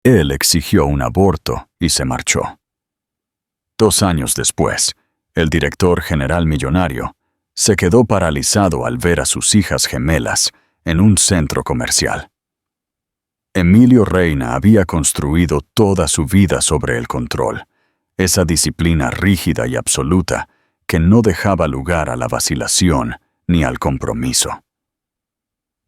Él exigió un aborto y se marchó. 2 años después, el director general millonario se quedó paralizado al ver a sus hijas gemelas en un centro comercial. Emilio Reina había construido toda su vida sobre el control, esa disciplina rígida y absoluta que no dejaba lugar a la vacilación ni al compromiso.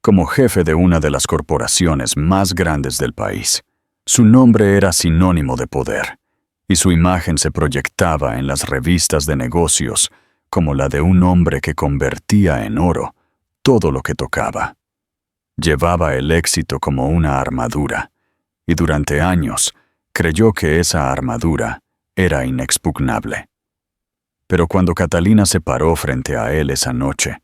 Como jefe de una de las corporaciones más grandes del país, su nombre era sinónimo de poder, y su imagen se proyectaba en las revistas de negocios como la de un hombre que convertía en oro todo lo que tocaba. Llevaba el éxito como una armadura, y durante años creyó que esa armadura era inexpugnable. Pero cuando Catalina se paró frente a él esa noche,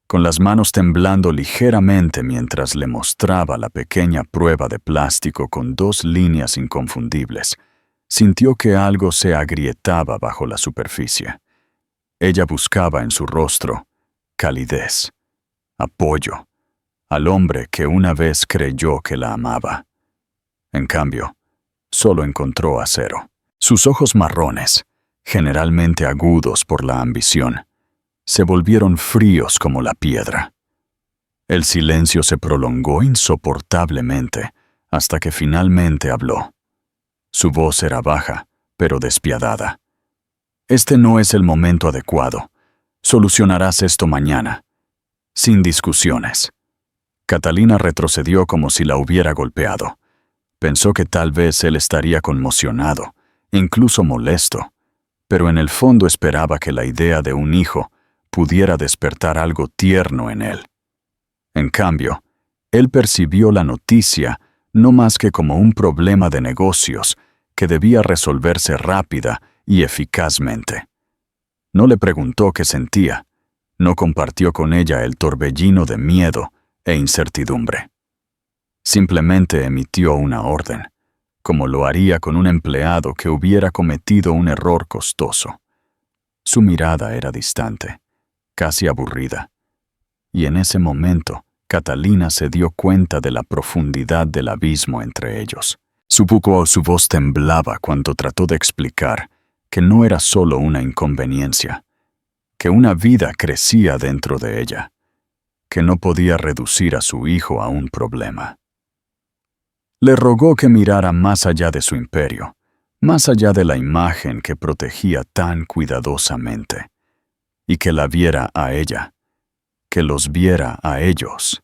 con las manos temblando ligeramente mientras le mostraba la pequeña prueba de plástico con 2 líneas inconfundibles, sintió que algo se agrietaba bajo la superficie. Ella buscaba en su rostro calidez, apoyo, al hombre que una vez creyó que la amaba. En cambio, solo encontró acero. Sus ojos marrones, generalmente agudos por la ambición, se volvieron fríos como la piedra. El silencio se prolongó insoportablemente hasta que finalmente habló. Su voz era baja, pero despiadada. Este no es el momento adecuado. Solucionarás esto mañana. Sin discusiones. Catalina retrocedió como si la hubiera golpeado. Pensó que tal vez él estaría conmocionado, incluso molesto, pero en el fondo esperaba que la idea de un hijo pudiera despertar algo tierno en él. En cambio, él percibió la noticia no más que como un problema de negocios que debía resolverse rápida y eficazmente. No le preguntó qué sentía, no compartió con ella el torbellino de miedo e incertidumbre. Simplemente emitió una orden, como lo haría con un empleado que hubiera cometido un error costoso. Su mirada era distante, casi aburrida, y en ese momento Catalina se dio cuenta de la profundidad del abismo entre ellos. Su voz temblaba cuando trató de explicar que no era solo una inconveniencia, que una vida crecía dentro de ella, que no podía reducir a su hijo a un problema. Le rogó que mirara más allá de su imperio, más allá de la imagen que protegía tan cuidadosamente, y que la viera a ella, que los viera a ellos,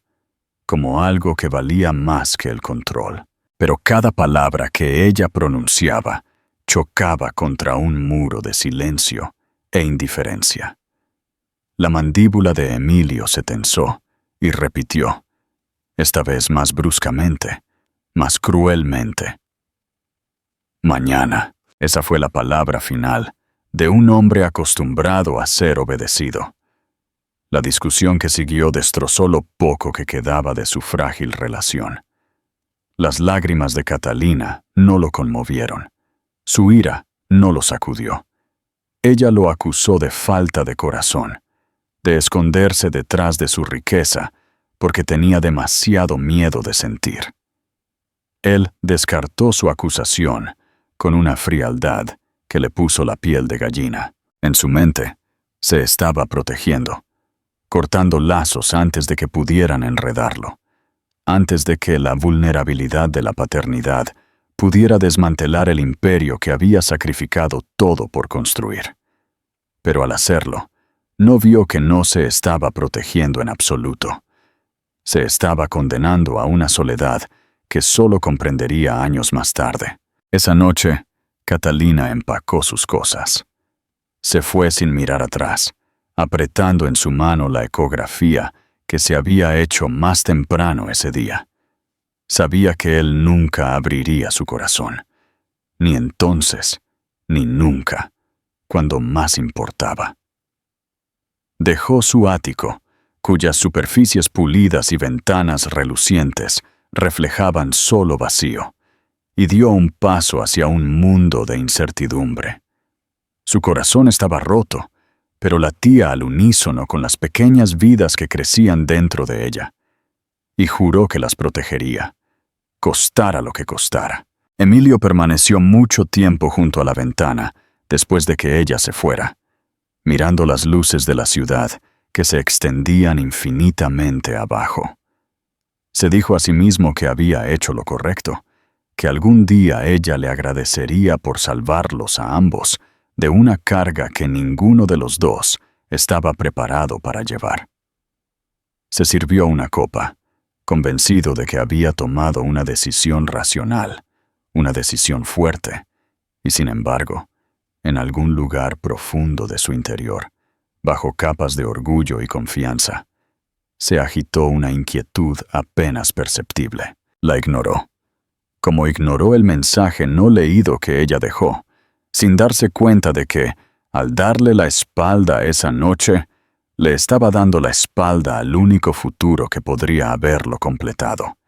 como algo que valía más que el control. Pero cada palabra que ella pronunciaba chocaba contra un muro de silencio e indiferencia. La mandíbula de Emilio se tensó y repitió, esta vez más bruscamente, más cruelmente. Mañana. Esa fue la palabra final de un hombre acostumbrado a ser obedecido. La discusión que siguió destrozó lo poco que quedaba de su frágil relación. Las lágrimas de Catalina no lo conmovieron. Su ira no lo sacudió. Ella lo acusó de falta de corazón, de esconderse detrás de su riqueza, porque tenía demasiado miedo de sentir. Él descartó su acusación con una frialdad que le puso la piel de gallina. En su mente, se estaba protegiendo, cortando lazos antes de que pudieran enredarlo, antes de que la vulnerabilidad de la paternidad pudiera desmantelar el imperio que había sacrificado todo por construir. Pero al hacerlo, no vio que no se estaba protegiendo en absoluto. Se estaba condenando a una soledad que solo comprendería años más tarde. Esa noche, Catalina empacó sus cosas. Se fue sin mirar atrás, apretando en su mano la ecografía que se había hecho más temprano ese día. Sabía que él nunca abriría su corazón, ni entonces, ni nunca, cuando más importaba. Dejó su ático, cuyas superficies pulidas y ventanas relucientes reflejaban solo vacío, y dio un paso hacia un mundo de incertidumbre. Su corazón estaba roto, pero latía al unísono con las pequeñas vidas que crecían dentro de ella, y juró que las protegería, costara lo que costara. Emilio permaneció mucho tiempo junto a la ventana después de que ella se fuera, mirando las luces de la ciudad que se extendían infinitamente abajo. Se dijo a sí mismo que había hecho lo correcto, que algún día ella le agradecería por salvarlos a ambos de una carga que ninguno de los dos estaba preparado para llevar. Se sirvió una copa, convencido de que había tomado una decisión racional, una decisión fuerte, y sin embargo, en algún lugar profundo de su interior, bajo capas de orgullo y confianza, se agitó una inquietud apenas perceptible. La ignoró, como ignoró el mensaje no leído que ella dejó, sin darse cuenta de que, al darle la espalda esa noche, le estaba dando la espalda al único futuro que podría haberlo completado.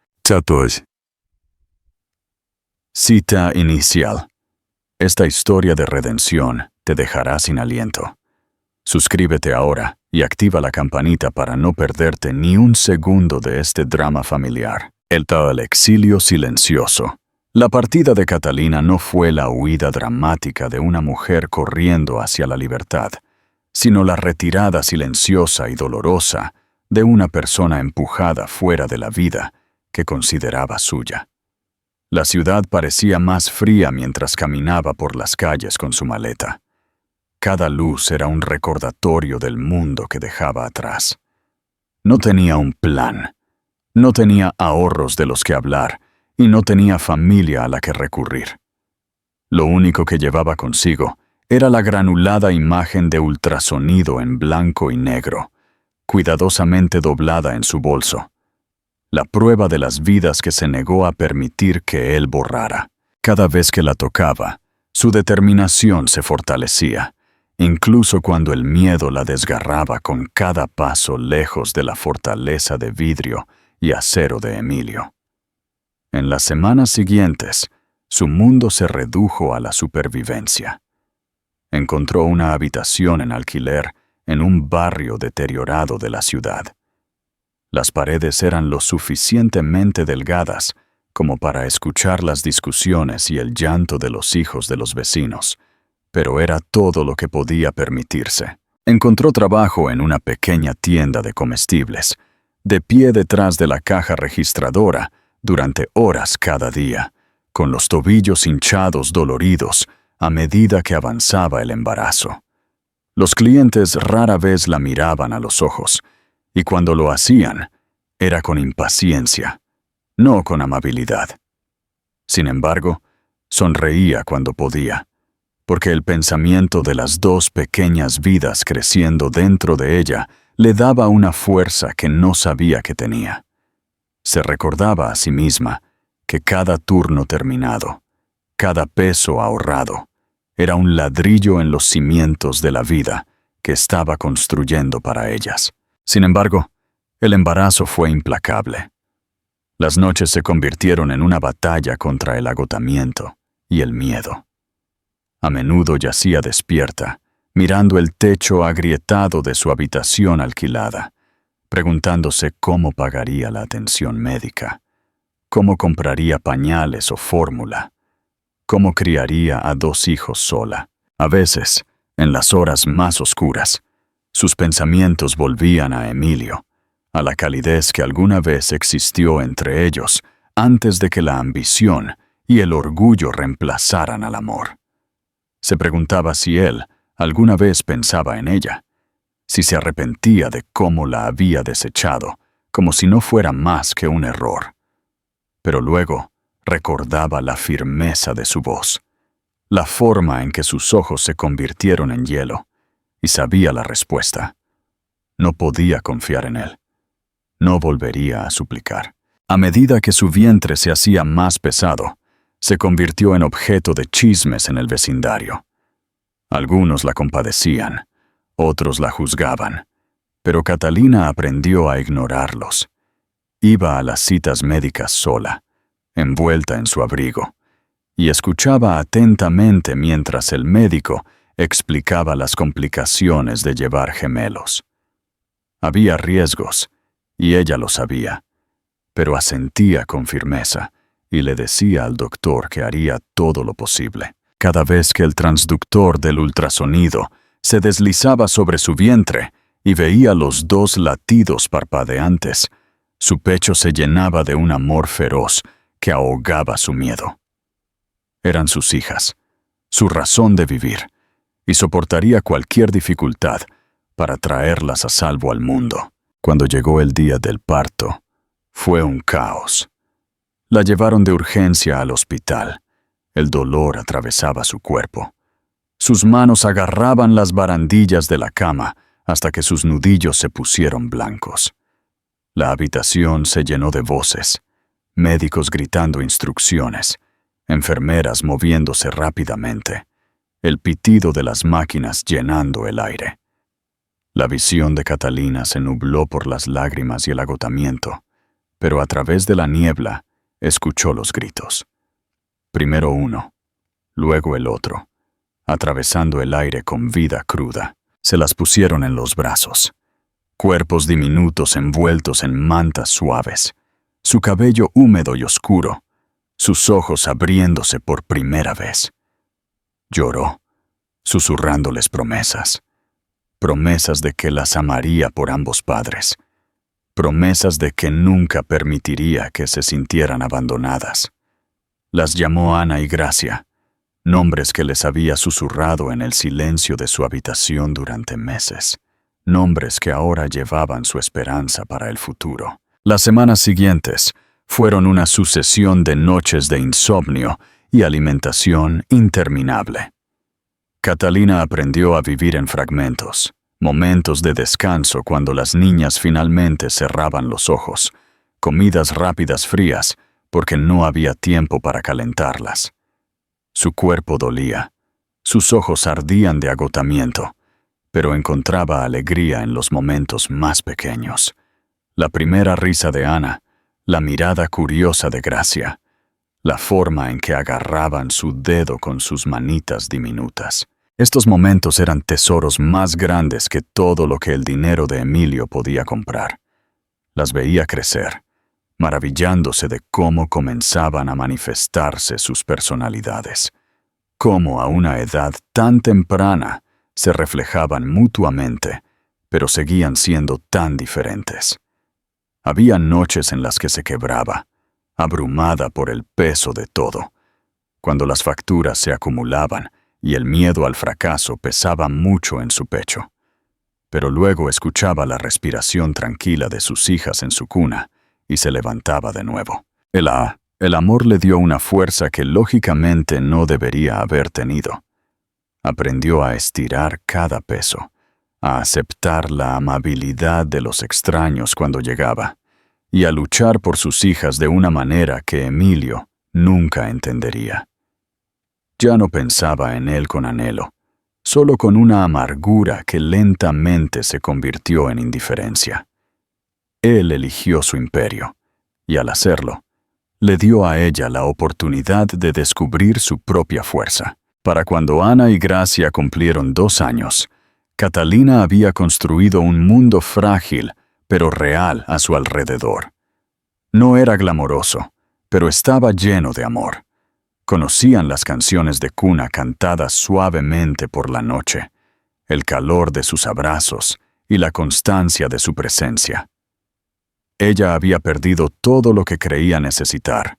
Cita inicial. Esta historia de redención te dejará sin aliento. Suscríbete ahora y activa la campanita para no perderte ni un segundo de este drama familiar. El exilio silencioso. La partida de Catalina no fue la huida dramática de una mujer corriendo hacia la libertad, sino la retirada silenciosa y dolorosa de una persona empujada fuera de la vida que consideraba suya. La ciudad parecía más fría mientras caminaba por las calles con su maleta. Cada luz era un recordatorio del mundo que dejaba atrás. No tenía un plan, no tenía ahorros de los que hablar y no tenía familia a la que recurrir. Lo único que llevaba consigo era la granulada imagen de ultrasonido en blanco y negro, cuidadosamente doblada en su bolso. La prueba de las vidas que se negó a permitir que él borrara. Cada vez que la tocaba, su determinación se fortalecía, incluso cuando el miedo la desgarraba con cada paso lejos de la fortaleza de vidrio y acero de Emilio. En las semanas siguientes, su mundo se redujo a la supervivencia. Encontró una habitación en alquiler en un barrio deteriorado de la ciudad. Las paredes eran lo suficientemente delgadas como para escuchar las discusiones y el llanto de los hijos de los vecinos, pero era todo lo que podía permitirse. Encontró trabajo en una pequeña tienda de comestibles, de pie detrás de la caja registradora durante horas cada día, con los tobillos hinchados doloridos a medida que avanzaba el embarazo. Los clientes rara vez la miraban a los ojos, y cuando lo hacían, era con impaciencia, no con amabilidad. Sin embargo, sonreía cuando podía, porque el pensamiento de las dos pequeñas vidas creciendo dentro de ella le daba una fuerza que no sabía que tenía. Se recordaba a sí misma que cada turno terminado, cada peso ahorrado, era un ladrillo en los cimientos de la vida que estaba construyendo para ellas. Sin embargo, el embarazo fue implacable. Las noches se convirtieron en una batalla contra el agotamiento y el miedo. A menudo yacía despierta, mirando el techo agrietado de su habitación alquilada, preguntándose cómo pagaría la atención médica, cómo compraría pañales o fórmula, cómo criaría a 2 hijos sola. A veces, en las horas más oscuras, sus pensamientos volvían a Emilio, a la calidez que alguna vez existió entre ellos antes de que la ambición y el orgullo reemplazaran al amor. Se preguntaba si él alguna vez pensaba en ella, si se arrepentía de cómo la había desechado, como si no fuera más que un error. Pero luego recordaba la firmeza de su voz, la forma en que sus ojos se convirtieron en hielo, y sabía la respuesta. No podía confiar en él. No volvería a suplicar. A medida que su vientre se hacía más pesado, se convirtió en objeto de chismes en el vecindario. Algunos la compadecían, otros la juzgaban, pero Catalina aprendió a ignorarlos. Iba a las citas médicas sola, envuelta en su abrigo, y escuchaba atentamente mientras el médico explicaba las complicaciones de llevar gemelos. Había riesgos, y ella lo sabía, pero asentía con firmeza, y le decía al doctor que haría todo lo posible. Cada vez que el transductor del ultrasonido se deslizaba sobre su vientre y veía los 2 latidos parpadeantes, su pecho se llenaba de un amor feroz que ahogaba su miedo. Eran sus hijas, su razón de vivir, y soportaría cualquier dificultad para traerlas a salvo al mundo. Cuando llegó el día del parto, fue un caos. La llevaron de urgencia al hospital. El dolor atravesaba su cuerpo. Sus manos agarraban las barandillas de la cama hasta que sus nudillos se pusieron blancos. La habitación se llenó de voces, médicos gritando instrucciones, enfermeras moviéndose rápidamente, el pitido de las máquinas llenando el aire. La visión de Catalina se nubló por las lágrimas y el agotamiento, pero a través de la niebla escuchó los gritos. Primero uno, luego el otro, atravesando el aire con vida cruda. Se las pusieron en los brazos. Cuerpos diminutos envueltos en mantas suaves, su cabello húmedo y oscuro, sus ojos abriéndose por primera vez. Lloró, susurrándoles promesas. Promesas de que las amaría por ambos padres. Promesas de que nunca permitiría que se sintieran abandonadas. Las llamó Ana y Gracia, nombres que les había susurrado en el silencio de su habitación durante meses, nombres que ahora llevaban su esperanza para el futuro. Las semanas siguientes fueron una sucesión de noches de insomnio y alimentación interminable. Catalina aprendió a vivir en fragmentos, momentos de descanso cuando las niñas finalmente cerraban los ojos, comidas rápidas frías porque no había tiempo para calentarlas. Su cuerpo dolía, sus ojos ardían de agotamiento, pero encontraba alegría en los momentos más pequeños. La primera risa de Ana, la mirada curiosa de Gracia, la forma en que agarraban su dedo con sus manitas diminutas. Estos momentos eran tesoros más grandes que todo lo que el dinero de Emilio podía comprar. Las veía crecer, maravillándose de cómo comenzaban a manifestarse sus personalidades, cómo a una edad tan temprana se reflejaban mutuamente, pero seguían siendo tan diferentes. Había noches en las que se quebraba, abrumada por el peso de todo, cuando las facturas se acumulaban y el miedo al fracaso pesaba mucho en su pecho. Pero luego escuchaba la respiración tranquila de sus hijas en su cuna y se levantaba de nuevo. El amor le dio una fuerza que lógicamente no debería haber tenido. Aprendió a estirar cada peso, a aceptar la amabilidad de los extraños cuando llegaba, y a luchar por sus hijas de una manera que Emilio nunca entendería. Ya no pensaba en él con anhelo, solo con una amargura que lentamente se convirtió en indiferencia. Él eligió su imperio, y al hacerlo, le dio a ella la oportunidad de descubrir su propia fuerza. Para cuando Ana y Gracia cumplieron 2 años, Catalina había construido un mundo frágil, pero real a su alrededor. No era glamoroso, pero estaba lleno de amor. Conocían las canciones de cuna cantadas suavemente por la noche, el calor de sus abrazos y la constancia de su presencia. Ella había perdido todo lo que creía necesitar,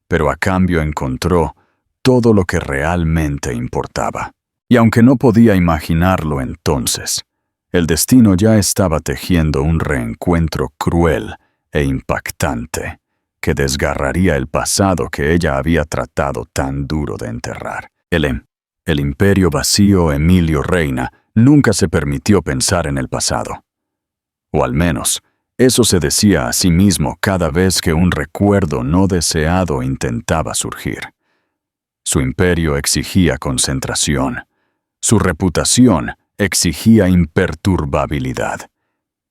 pero a cambio encontró todo lo que realmente importaba. Y aunque no podía imaginarlo entonces, el destino ya estaba tejiendo un reencuentro cruel e impactante que desgarraría el pasado que ella había tratado tan duro de enterrar. El imperio vacío Emilio Reina nunca se permitió pensar en el pasado. O al menos, eso se decía a sí mismo cada vez que un recuerdo no deseado intentaba surgir. Su imperio exigía concentración. Su reputación exigía imperturbabilidad.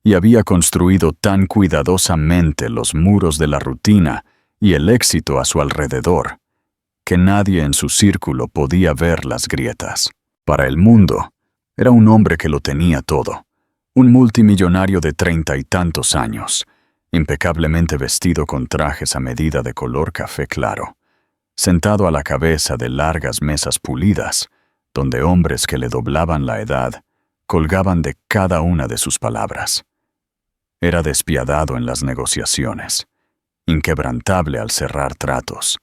Y había construido tan cuidadosamente los muros de la rutina y el éxito a su alrededor, que nadie en su círculo podía ver las grietas. Para el mundo, era un hombre que lo tenía todo, un multimillonario de 30 y tantos años, impecablemente vestido con trajes a medida de color café claro, sentado a la cabeza de largas mesas pulidas, donde hombres que le doblaban la edad colgaban de cada una de sus palabras. Era despiadado en las negociaciones, inquebrantable al cerrar tratos,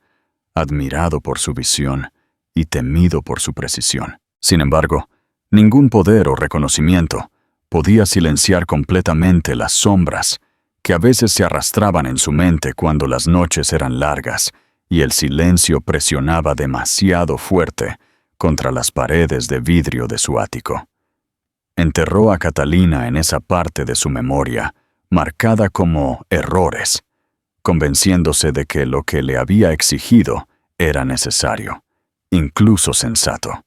admirado por su visión y temido por su precisión. Sin embargo, ningún poder o reconocimiento podía silenciar completamente las sombras que a veces se arrastraban en su mente cuando las noches eran largas y el silencio presionaba demasiado fuerte contra las paredes de vidrio de su ático. Enterró a Catalina en esa parte de su memoria, marcada como errores, convenciéndose de que lo que le había exigido era necesario, incluso sensato.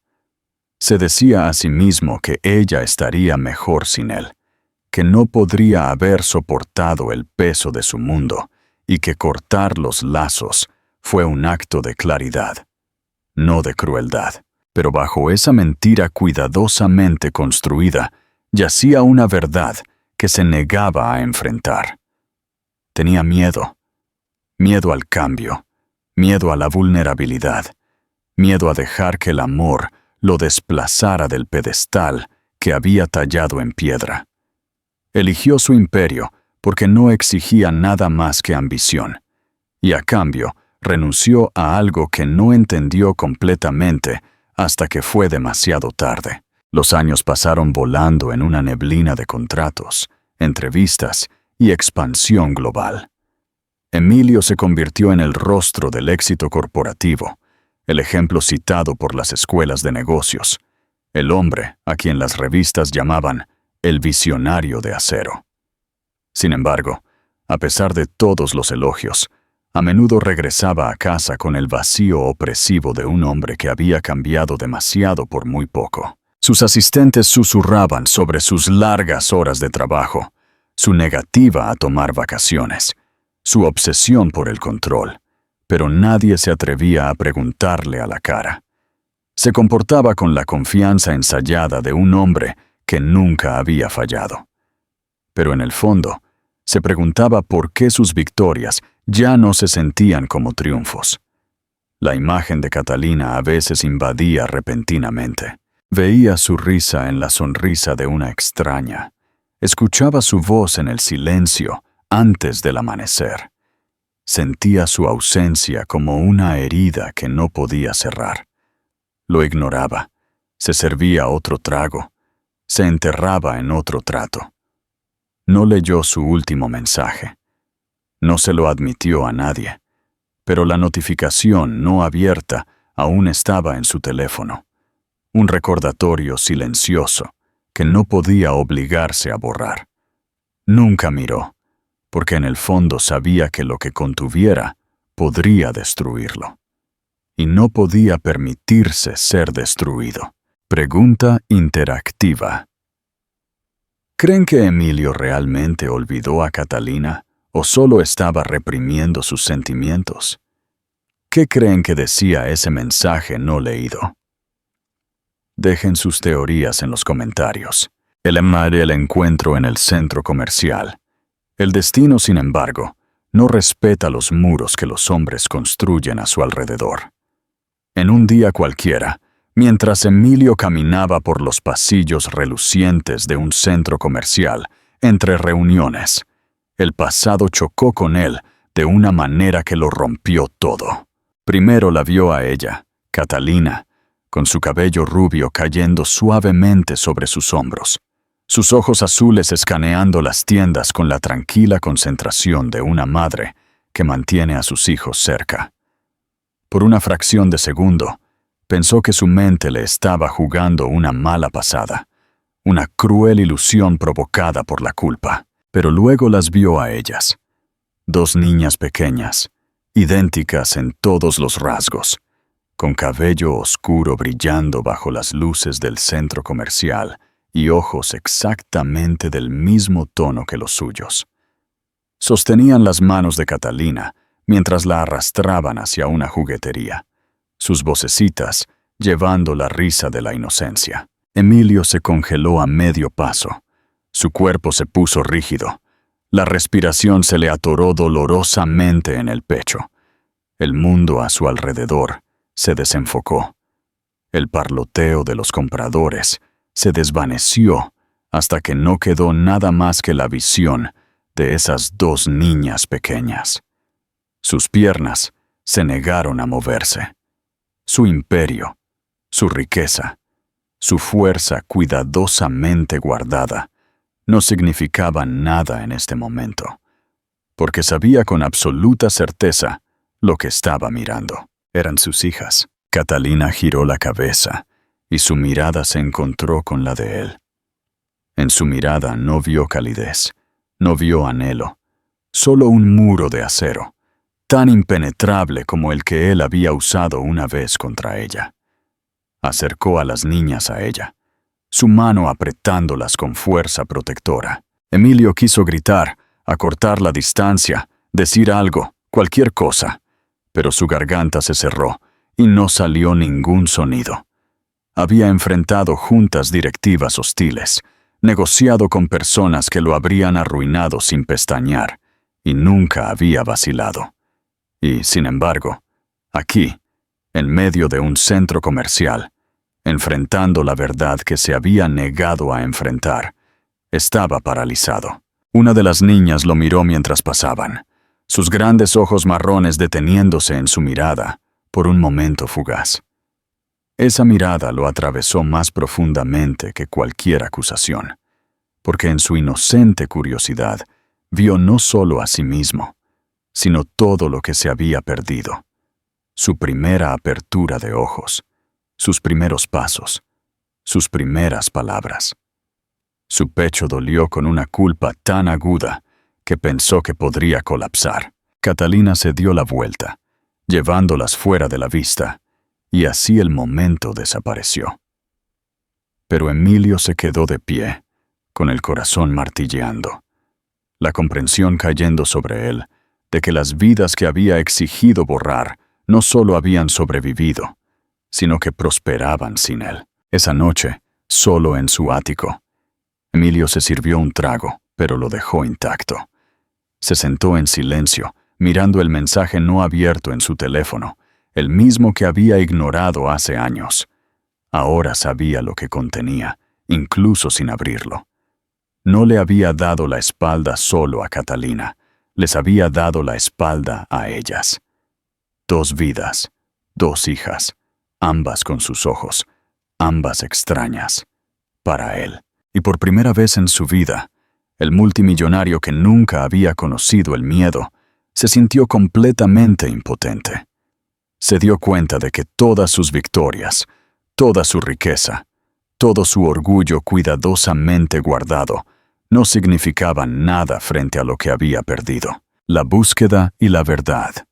Se decía a sí mismo que ella estaría mejor sin él, que no podría haber soportado el peso de su mundo y que cortar los lazos fue un acto de claridad, no de crueldad. Pero bajo esa mentira cuidadosamente construida yacía una verdad que se negaba a enfrentar. Tenía miedo, miedo al cambio, miedo a la vulnerabilidad, miedo a dejar que el amor lo desplazara del pedestal que había tallado en piedra. Eligió su imperio porque no exigía nada más que ambición, y a cambio renunció a algo que no entendió completamente hasta que fue demasiado tarde. Los años pasaron volando en una neblina de contratos, entrevistas y expansión global. Emilio se convirtió en el rostro del éxito corporativo, el ejemplo citado por las escuelas de negocios, el hombre a quien las revistas llamaban el visionario de acero. Sin embargo, a pesar de todos los elogios, a menudo regresaba a casa con el vacío opresivo de un hombre que había cambiado demasiado por muy poco. Sus asistentes susurraban sobre sus largas horas de trabajo, su negativa a tomar vacaciones, su obsesión por el control, pero nadie se atrevía a preguntarle a la cara. Se comportaba con la confianza ensayada de un hombre que nunca había fallado. Pero en el fondo, se preguntaba por qué sus victorias ya no se sentían como triunfos. La imagen de Catalina a veces invadía repentinamente. Veía su risa en la sonrisa de una extraña. Escuchaba su voz en el silencio antes del amanecer. Sentía su ausencia como una herida que no podía cerrar. Lo ignoraba. Se servía otro trago. Se enterraba en otro trato. No leyó su último mensaje. No se lo admitió a nadie, pero la notificación no abierta aún estaba en su teléfono. Un recordatorio silencioso que no podía obligarse a borrar. Nunca miró, porque en el fondo sabía que lo que contuviera podría destruirlo. Y no podía permitirse ser destruido. Pregunta interactiva. ¿Creen que Emilio realmente olvidó a Catalina o solo estaba reprimiendo sus sentimientos? ¿Qué creen que decía ese mensaje no leído? Dejen sus teorías en los comentarios. El encuentro en el centro comercial. El destino, sin embargo, no respeta los muros que los hombres construyen a su alrededor. En un día cualquiera, mientras Emilio caminaba por los pasillos relucientes de un centro comercial, entre reuniones, el pasado chocó con él de una manera que lo rompió todo. Primero la vio a ella, Catalina, con su cabello rubio cayendo suavemente sobre sus hombros, sus ojos azules escaneando las tiendas con la tranquila concentración de una madre que mantiene a sus hijos cerca. Por una fracción de segundo, pensó que su mente le estaba jugando una mala pasada, una cruel ilusión provocada por la culpa. Pero luego las vio a ellas, dos niñas pequeñas, idénticas en todos los rasgos, con cabello oscuro brillando bajo las luces del centro comercial y ojos exactamente del mismo tono que los suyos. Sostenían las manos de Catalina mientras la arrastraban hacia una juguetería, sus vocecitas llevando la risa de la inocencia. Emilio se congeló a medio paso. Su cuerpo se puso rígido. La respiración se le atoró dolorosamente en el pecho. El mundo a su alrededor se desenfocó. El parloteo de los compradores se desvaneció hasta que no quedó nada más que la visión de esas dos niñas pequeñas. Sus piernas se negaron a moverse. Su imperio, su riqueza, su fuerza cuidadosamente guardada, no significaban nada en este momento, porque sabía con absoluta certeza lo que estaba mirando. Eran sus hijas. Catalina giró la cabeza y su mirada se encontró con la de él. En su mirada no vio calidez, no vio anhelo, solo un muro de acero, tan impenetrable como el que él había usado una vez contra ella. Acercó a las niñas a ella, su mano apretándolas con fuerza protectora. Emilio quiso gritar, acortar la distancia, decir algo, cualquier cosa, pero su garganta se cerró y no salió ningún sonido. Había enfrentado juntas directivas hostiles, negociado con personas que lo habrían arruinado sin pestañear, y nunca había vacilado. Y, sin embargo, aquí, en medio de un centro comercial, enfrentando la verdad que se había negado a enfrentar, estaba paralizado. Una de las niñas lo miró mientras pasaban, sus grandes ojos marrones deteniéndose en su mirada por un momento fugaz. Esa mirada lo atravesó más profundamente que cualquier acusación, porque en su inocente curiosidad vio no solo a sí mismo, sino todo lo que se había perdido. Su primera apertura de ojos, sus primeros pasos, sus primeras palabras. Su pecho dolió con una culpa tan aguda que pensó que podría colapsar. Catalina se dio la vuelta, llevándolas fuera de la vista, y así el momento desapareció. Pero Emilio se quedó de pie, con el corazón martilleando, la comprensión cayendo sobre él de que las vidas que había exigido borrar no solo habían sobrevivido, sino que prosperaban sin él. Esa noche, solo en su ático, Emilio se sirvió un trago, pero lo dejó intacto. Se sentó en silencio, mirando el mensaje no abierto en su teléfono, el mismo que había ignorado hace años. Ahora sabía lo que contenía, incluso sin abrirlo. No le había dado la espalda solo a Catalina, les había dado la espalda a ellas. 2 vidas, 2 hijas, ambas con sus ojos, ambas extrañas, para él. Y por primera vez en su vida, el multimillonario que nunca había conocido el miedo, se sintió completamente impotente. Se dio cuenta de que todas sus victorias, toda su riqueza, todo su orgullo cuidadosamente guardado, no significaban nada frente a lo que había perdido: la búsqueda y la verdad.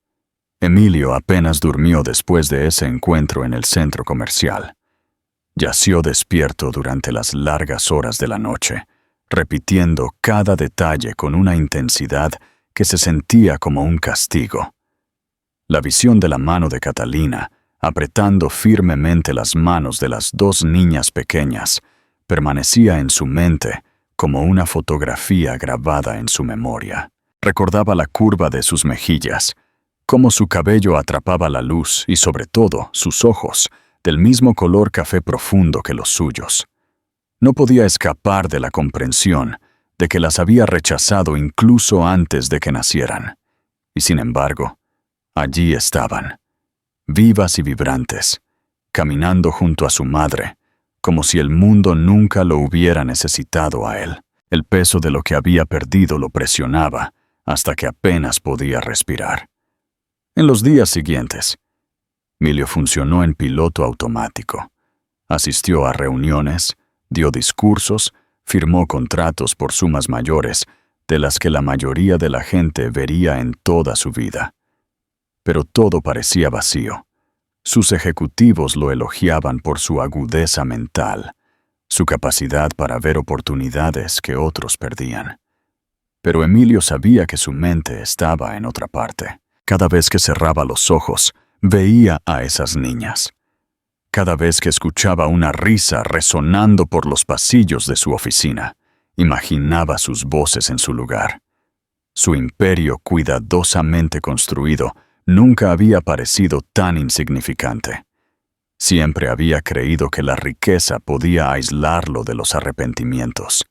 Emilio apenas durmió después de ese encuentro en el centro comercial. Yació despierto durante las largas horas de la noche, repitiendo cada detalle con una intensidad que se sentía como un castigo. La visión de la mano de Catalina, apretando firmemente las manos de las 2 niñas pequeñas, permanecía en su mente como una fotografía grabada en su memoria. Recordaba la curva de sus mejillas, cómo su cabello atrapaba la luz y, sobre todo, sus ojos, del mismo color café profundo que los suyos. No podía escapar de la comprensión de que las había rechazado incluso antes de que nacieran. Y sin embargo, allí estaban, vivas y vibrantes, caminando junto a su madre, como si el mundo nunca lo hubiera necesitado a él. El peso de lo que había perdido lo presionaba hasta que apenas podía respirar. En los días siguientes, Emilio funcionó en piloto automático. Asistió a reuniones, dio discursos, firmó contratos por sumas mayores de las que la mayoría de la gente vería en toda su vida. Pero todo parecía vacío. Sus ejecutivos lo elogiaban por su agudeza mental, su capacidad para ver oportunidades que otros perdían. Pero Emilio sabía que su mente estaba en otra parte. Cada vez que cerraba los ojos, veía a esas niñas. Cada vez que escuchaba una risa resonando por los pasillos de su oficina, imaginaba sus voces en su lugar, Su imperio cuidadosamente construido nunca había parecido tan insignificante. Siempre había creído que la riqueza podía aislarlo de los arrepentimientos,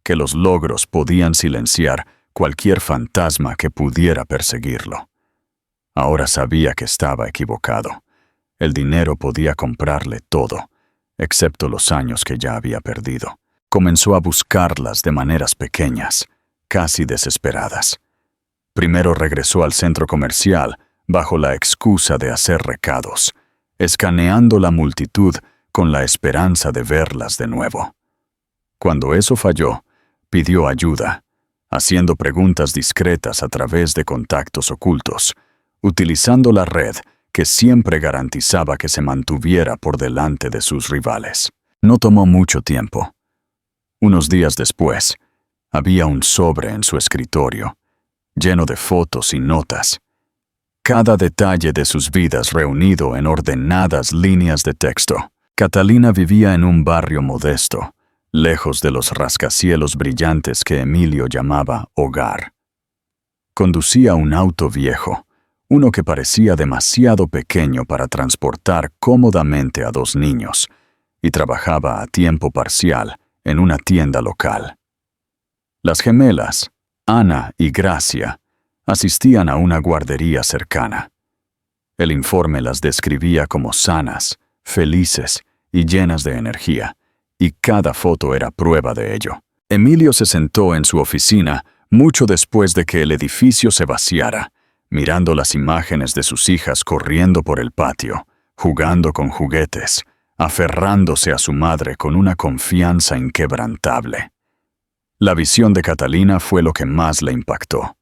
que los logros podían silenciar cualquier fantasma que pudiera perseguirlo. Ahora sabía que estaba equivocado. El dinero podía comprarle todo, excepto los años que ya había perdido. Comenzó a buscarlas de maneras pequeñas, casi desesperadas. Primero regresó al centro comercial bajo la excusa de hacer recados, escaneando la multitud con la esperanza de verlas de nuevo. Cuando eso falló, pidió ayuda, haciendo preguntas discretas a través de contactos ocultos, utilizando la red que siempre garantizaba que se mantuviera por delante de sus rivales. No tomó mucho tiempo. Unos días después, había un sobre en su escritorio, lleno de fotos y notas, cada detalle de sus vidas reunido en ordenadas líneas de texto. Catalina vivía en un barrio modesto, lejos de los rascacielos brillantes que Emilio llamaba hogar. Conducía un auto viejo, uno que parecía demasiado pequeño para transportar cómodamente a 2 niños, y trabajaba a tiempo parcial en una tienda local. Las gemelas, Ana y Gracia, asistían a una guardería cercana. El informe las describía como sanas, felices y llenas de energía, y cada foto era prueba de ello. Emilio se sentó en su oficina mucho después de que el edificio se vaciara, mirando las imágenes de sus hijas corriendo por el patio, jugando con juguetes, aferrándose a su madre con una confianza inquebrantable. La visión de Catalina fue lo que más le impactó.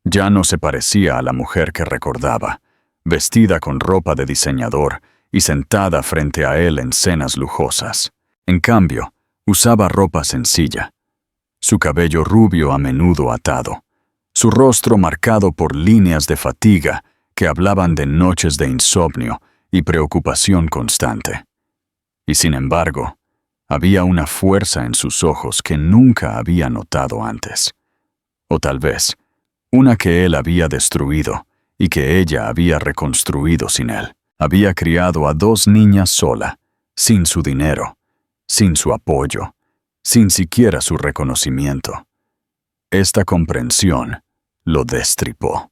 Ya no se parecía a la mujer que recordaba, vestida con ropa de diseñador y sentada frente a él en cenas lujosas. En cambio, usaba ropa sencilla, su cabello rubio a menudo atado, su rostro marcado por líneas de fatiga que hablaban de noches de insomnio y preocupación constante. Y sin embargo, había una fuerza en sus ojos que nunca había notado antes. O tal vez, una que él había destruido y que ella había reconstruido sin él. Había criado a 2 niñas sola, sin su dinero, sin su apoyo, sin siquiera su reconocimiento. Esta comprensión lo destripó.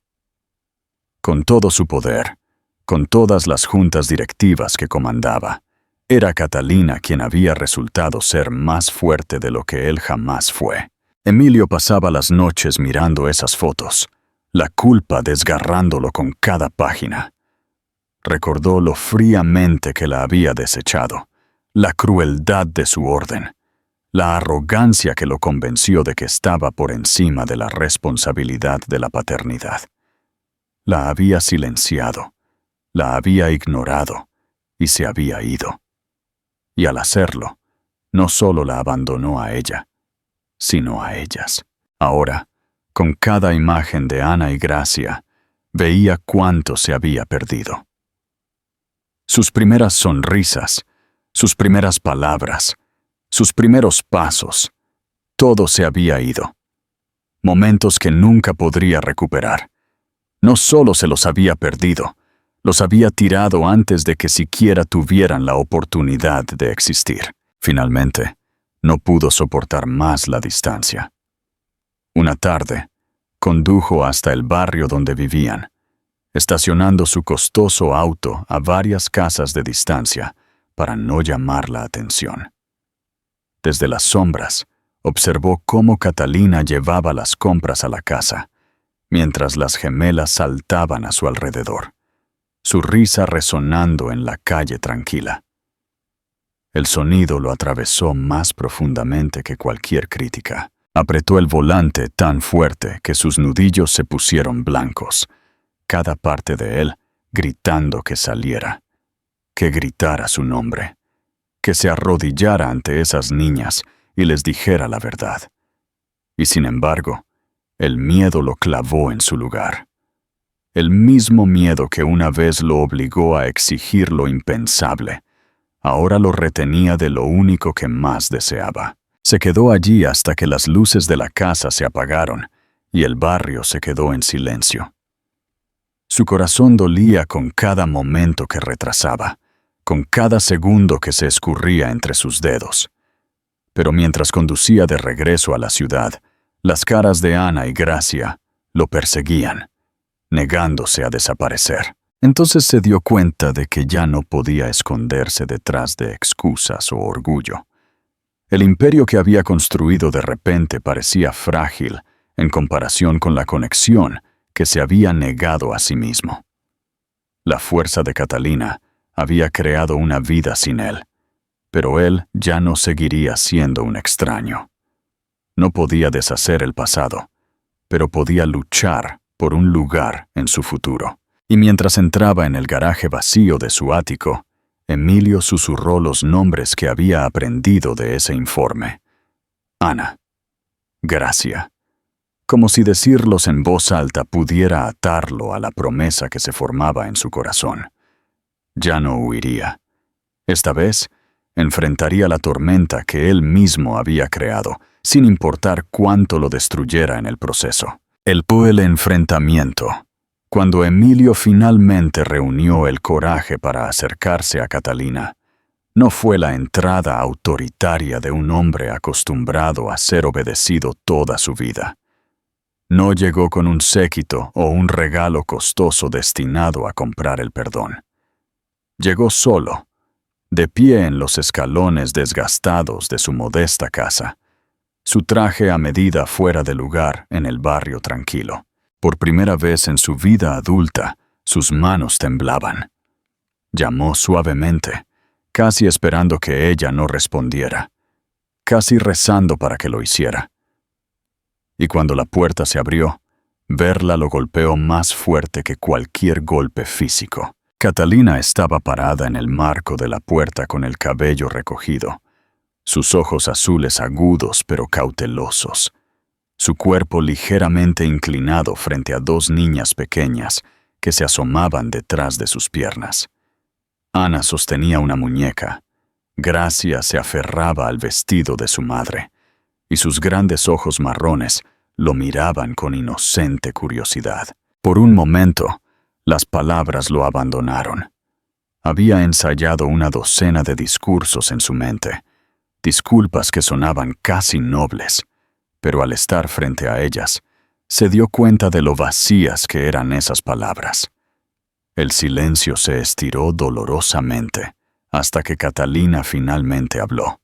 Con todo su poder, con todas las juntas directivas que comandaba, era Catalina quien había resultado ser más fuerte de lo que él jamás fue. Emilio pasaba las noches mirando esas fotos, la culpa desgarrándolo con cada página. Recordó lo fríamente que la había desechado, la crueldad de su orden, la arrogancia que lo convenció de que estaba por encima de la responsabilidad de la paternidad. La había silenciado, la había ignorado y se había ido. Y al hacerlo, no solo la abandonó a ella, sino a ellas. Ahora, con cada imagen de Ana y Gracia, veía cuánto se había perdido. Sus primeras sonrisas, sus primeras palabras, sus primeros pasos, todo se había ido. Momentos que nunca podría recuperar. No solo se los había perdido, los había tirado antes de que siquiera tuvieran la oportunidad de existir. Finalmente, no pudo soportar más la distancia. Una tarde, condujo hasta el barrio donde vivían, estacionando su costoso auto a varias casas de distancia para no llamar la atención. Desde las sombras, observó cómo Catalina llevaba las compras a la casa, mientras las gemelas saltaban a su alrededor, su risa resonando en la calle tranquila. El sonido lo atravesó más profundamente que cualquier crítica. Apretó el volante tan fuerte que sus nudillos se pusieron blancos, cada parte de él gritando que saliera, que gritara su nombre, que se arrodillara ante esas niñas y les dijera la verdad. Y sin embargo, el miedo lo clavó en su lugar. El mismo miedo que una vez lo obligó a exigir lo impensable, ahora lo retenía de lo único que más deseaba. Se quedó allí hasta que las luces de la casa se apagaron y el barrio se quedó en silencio. Su corazón dolía con cada momento que retrasaba, con cada segundo que se escurría entre sus dedos. Pero mientras conducía de regreso a la ciudad, las caras de Ana y Gracia lo perseguían, negándose a desaparecer. Entonces se dio cuenta de que ya no podía esconderse detrás de excusas o orgullo. El imperio que había construido de repente parecía frágil en comparación con la conexión que se había negado a sí mismo. La fuerza de Catalina había creado una vida sin él, pero él ya no seguiría siendo un extraño. No podía deshacer el pasado, pero podía luchar por un lugar en su futuro. Y mientras entraba en el garaje vacío de su ático, Emilio susurró los nombres que había aprendido de ese informe. Ana, Gracia, como si decirlos en voz alta pudiera atarlo a la promesa que se formaba en su corazón. Ya no huiría. Esta vez, enfrentaría la tormenta que él mismo había creado, sin importar cuánto lo destruyera en el proceso. El enfrentamiento. Cuando Emilio finalmente reunió el coraje para acercarse a Catalina, no fue la entrada autoritaria de un hombre acostumbrado a ser obedecido toda su vida. No llegó con un séquito o un regalo costoso destinado a comprar el perdón. Llegó solo, de pie en los escalones desgastados de su modesta casa, su traje a medida fuera de lugar en el barrio tranquilo. Por primera vez en su vida adulta, sus manos temblaban. Llamó suavemente, casi esperando que ella no respondiera, casi rezando para que lo hiciera. Y cuando la puerta se abrió, verla lo golpeó más fuerte que cualquier golpe físico. Catalina estaba parada en el marco de la puerta con el cabello recogido, sus ojos azules agudos pero cautelosos, su cuerpo ligeramente inclinado frente a dos niñas pequeñas que se asomaban detrás de sus piernas. Ana sostenía una muñeca, Gracia se aferraba al vestido de su madre, y sus grandes ojos marrones lo miraban con inocente curiosidad. Por un momento, las palabras lo abandonaron. Había ensayado una docena de discursos en su mente, disculpas que sonaban casi nobles, pero al estar frente a ellas, se dio cuenta de lo vacías que eran esas palabras. El silencio se estiró dolorosamente hasta que Catalina finalmente habló,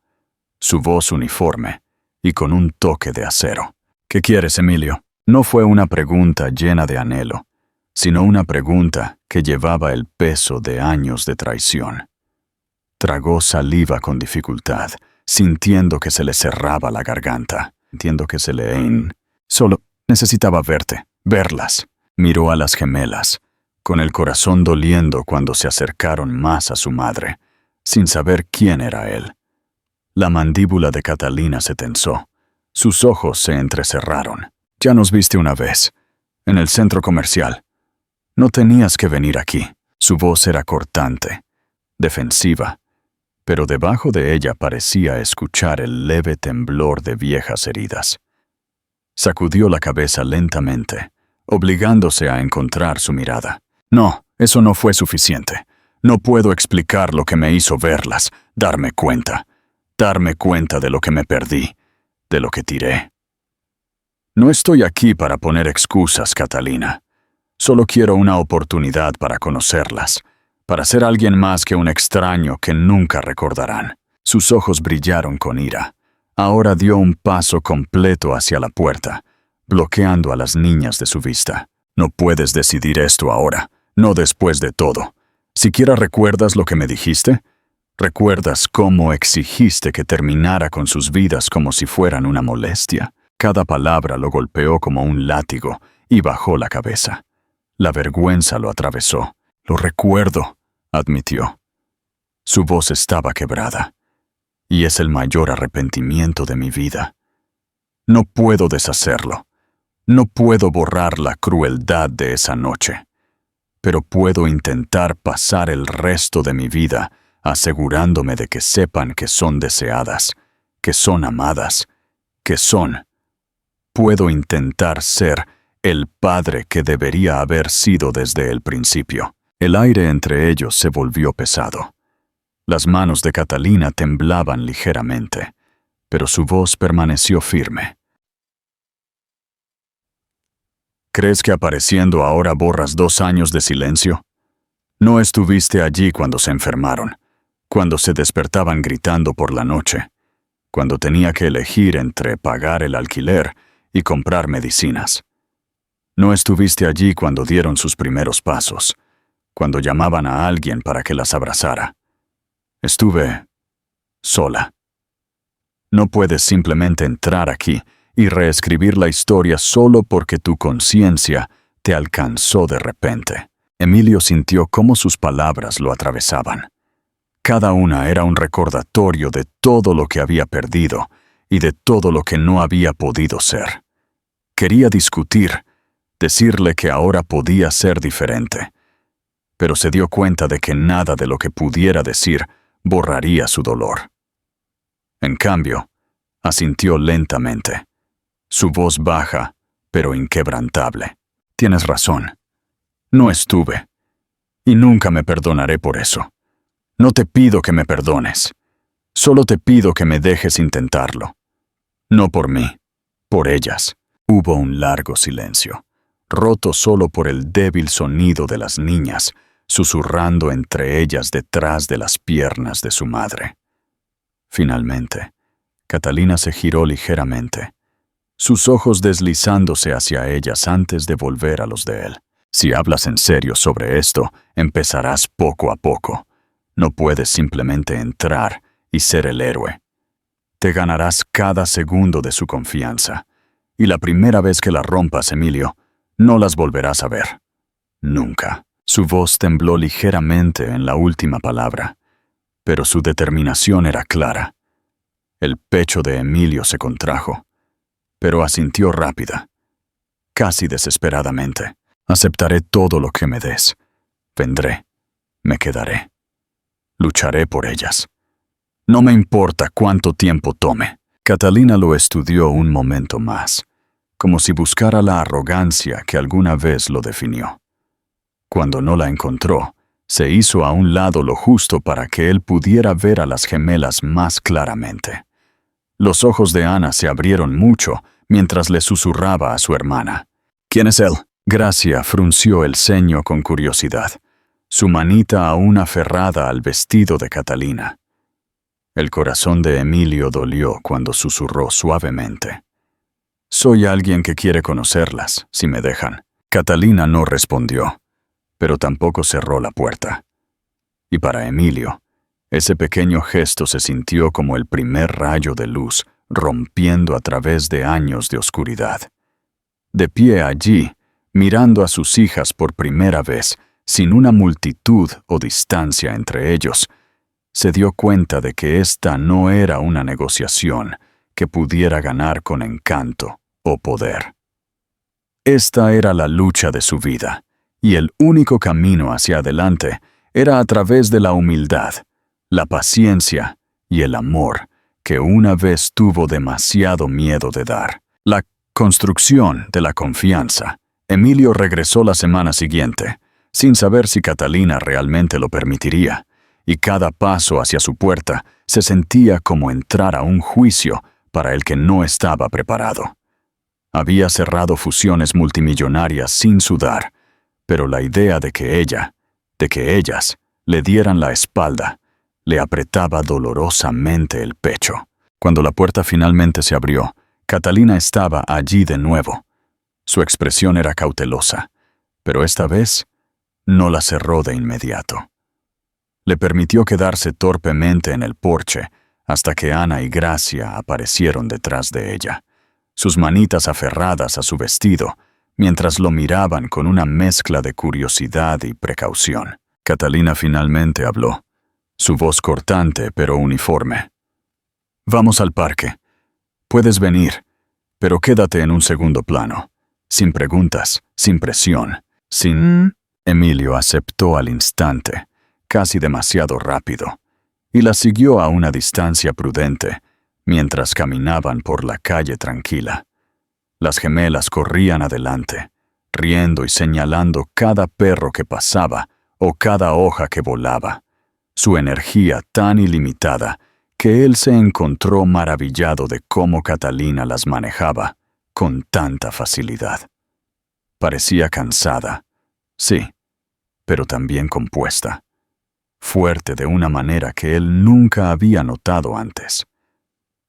su voz uniforme y con un toque de acero. ¿Qué quieres, Emilio? No fue una pregunta llena de anhelo, sino una pregunta que llevaba el peso de años de traición. Tragó saliva con dificultad, sintiendo que se le cerraba la garganta. Entiendo que se leen. Solo necesitaba verte, verlas. Miró a las gemelas, con el corazón doliendo cuando se acercaron más a su madre, sin saber quién era él. La mandíbula de Catalina se tensó. Sus ojos se entrecerraron. Ya nos viste una vez, en el centro comercial. No tenías que venir aquí. Su voz era cortante, defensiva, pero debajo de ella parecía escuchar el leve temblor de viejas heridas. Sacudió la cabeza lentamente, obligándose a encontrar su mirada. No, eso no fue suficiente. No puedo explicar lo que me hizo verlas, darme cuenta de lo que me perdí, de lo que tiré. No estoy aquí para poner excusas, Catalina. Solo quiero una oportunidad para conocerlas, para ser alguien más que un extraño que nunca recordarán. Sus ojos brillaron con ira. Ahora dio un paso completo hacia la puerta, bloqueando a las niñas de su vista. No puedes decidir esto ahora, no después de todo. ¿Siquiera recuerdas lo que me dijiste? ¿Recuerdas cómo exigiste que terminara con sus vidas como si fueran una molestia? Cada palabra lo golpeó como un látigo y bajó la cabeza. La vergüenza lo atravesó. Lo recuerdo, admitió. Su voz estaba quebrada. Y es el mayor arrepentimiento de mi vida. No puedo deshacerlo. No puedo borrar la crueldad de esa noche. Pero puedo intentar pasar el resto de mi vida asegurándome de que sepan que son deseadas, que son amadas, que son puedo intentar ser el padre que debería haber sido desde el principio. El aire entre ellos se volvió pesado. Las manos de Catalina temblaban ligeramente, pero su voz permaneció firme. ¿Crees que apareciendo ahora borras 2 años de silencio? No estuviste allí cuando se enfermaron, cuando se despertaban gritando por la noche, cuando tenía que elegir entre pagar el alquiler y comprar medicinas. No estuviste allí cuando dieron sus primeros pasos, cuando llamaban a alguien para que las abrazara. Estuve sola. No puedes simplemente entrar aquí y reescribir la historia solo porque tu conciencia te alcanzó de repente. Emilio sintió cómo sus palabras lo atravesaban. Cada una era un recordatorio de todo lo que había perdido y de todo lo que no había podido ser. Quería discutir, decirle que ahora podía ser diferente, pero se dio cuenta de que nada de lo que pudiera decir borraría su dolor. En cambio, asintió lentamente, su voz baja, pero inquebrantable. Tienes razón. No estuve. Y nunca me perdonaré por eso. No te pido que me perdones. Solo te pido que me dejes intentarlo. No por mí, por ellas. Hubo un largo silencio, roto solo por el débil sonido de las niñas, susurrando entre ellas detrás de las piernas de su madre. Finalmente, Catalina se giró ligeramente, sus ojos deslizándose hacia ellas antes de volver a los de él. Si hablas en serio sobre esto, empezarás poco a poco. No puedes simplemente entrar y ser el héroe. Te ganarás cada segundo de su confianza. Y la primera vez que la rompas, Emilio, no las volverás a ver. Nunca. Su voz tembló ligeramente en la última palabra, pero su determinación era clara. El pecho de Emilio se contrajo, pero asintió rápida, casi desesperadamente. Aceptaré todo lo que me des. Vendré. Me quedaré. Lucharé por ellas. No me importa cuánto tiempo tome. Catalina lo estudió un momento más, como si buscara la arrogancia que alguna vez lo definió. Cuando no la encontró, se hizo a un lado lo justo para que él pudiera ver a las gemelas más claramente. Los ojos de Ana se abrieron mucho mientras le susurraba a su hermana. ¿Quién es él? Gracia frunció el ceño con curiosidad, su manita aún aferrada al vestido de Catalina. El corazón de Emilio dolió cuando susurró suavemente. Soy alguien que quiere conocerlas, si me dejan. Catalina no respondió, pero tampoco cerró la puerta. Y para Emilio, ese pequeño gesto se sintió como el primer rayo de luz rompiendo a través de años de oscuridad. De pie allí, mirando a sus hijas por primera vez, sin una multitud o distancia entre ellos, se dio cuenta de que esta no era una negociación que pudiera ganar con encanto o poder. Esta era la lucha de su vida, y el único camino hacia adelante era a través de la humildad, la paciencia y el amor que una vez tuvo demasiado miedo de dar. La construcción de la confianza. Emilio regresó la semana siguiente, sin saber si Catalina realmente lo permitiría, y cada paso hacia su puerta se sentía como entrar a un juicio para el que no estaba preparado. Había cerrado fusiones multimillonarias sin sudar, pero la idea de que ellas, le dieran la espalda, le apretaba dolorosamente el pecho. Cuando la puerta finalmente se abrió, Catalina estaba allí de nuevo. Su expresión era cautelosa, pero esta vez no la cerró de inmediato. Le permitió quedarse torpemente en el porche hasta que Ana y Gracia aparecieron detrás de ella, sus manitas aferradas a su vestido, mientras lo miraban con una mezcla de curiosidad y precaución. Catalina finalmente habló, su voz cortante pero uniforme. Vamos al parque. Puedes venir, pero quédate en un segundo plano. Sin preguntas, sin presión, sin... Emilio aceptó al instante, casi demasiado rápido, y la siguió a una distancia prudente, mientras caminaban por la calle tranquila. Las gemelas corrían adelante, riendo y señalando cada perro que pasaba o cada hoja que volaba. Su energía tan ilimitada que él se encontró maravillado de cómo Catalina las manejaba con tanta facilidad. Parecía cansada, sí, pero también compuesta, fuerte de una manera que él nunca había notado antes.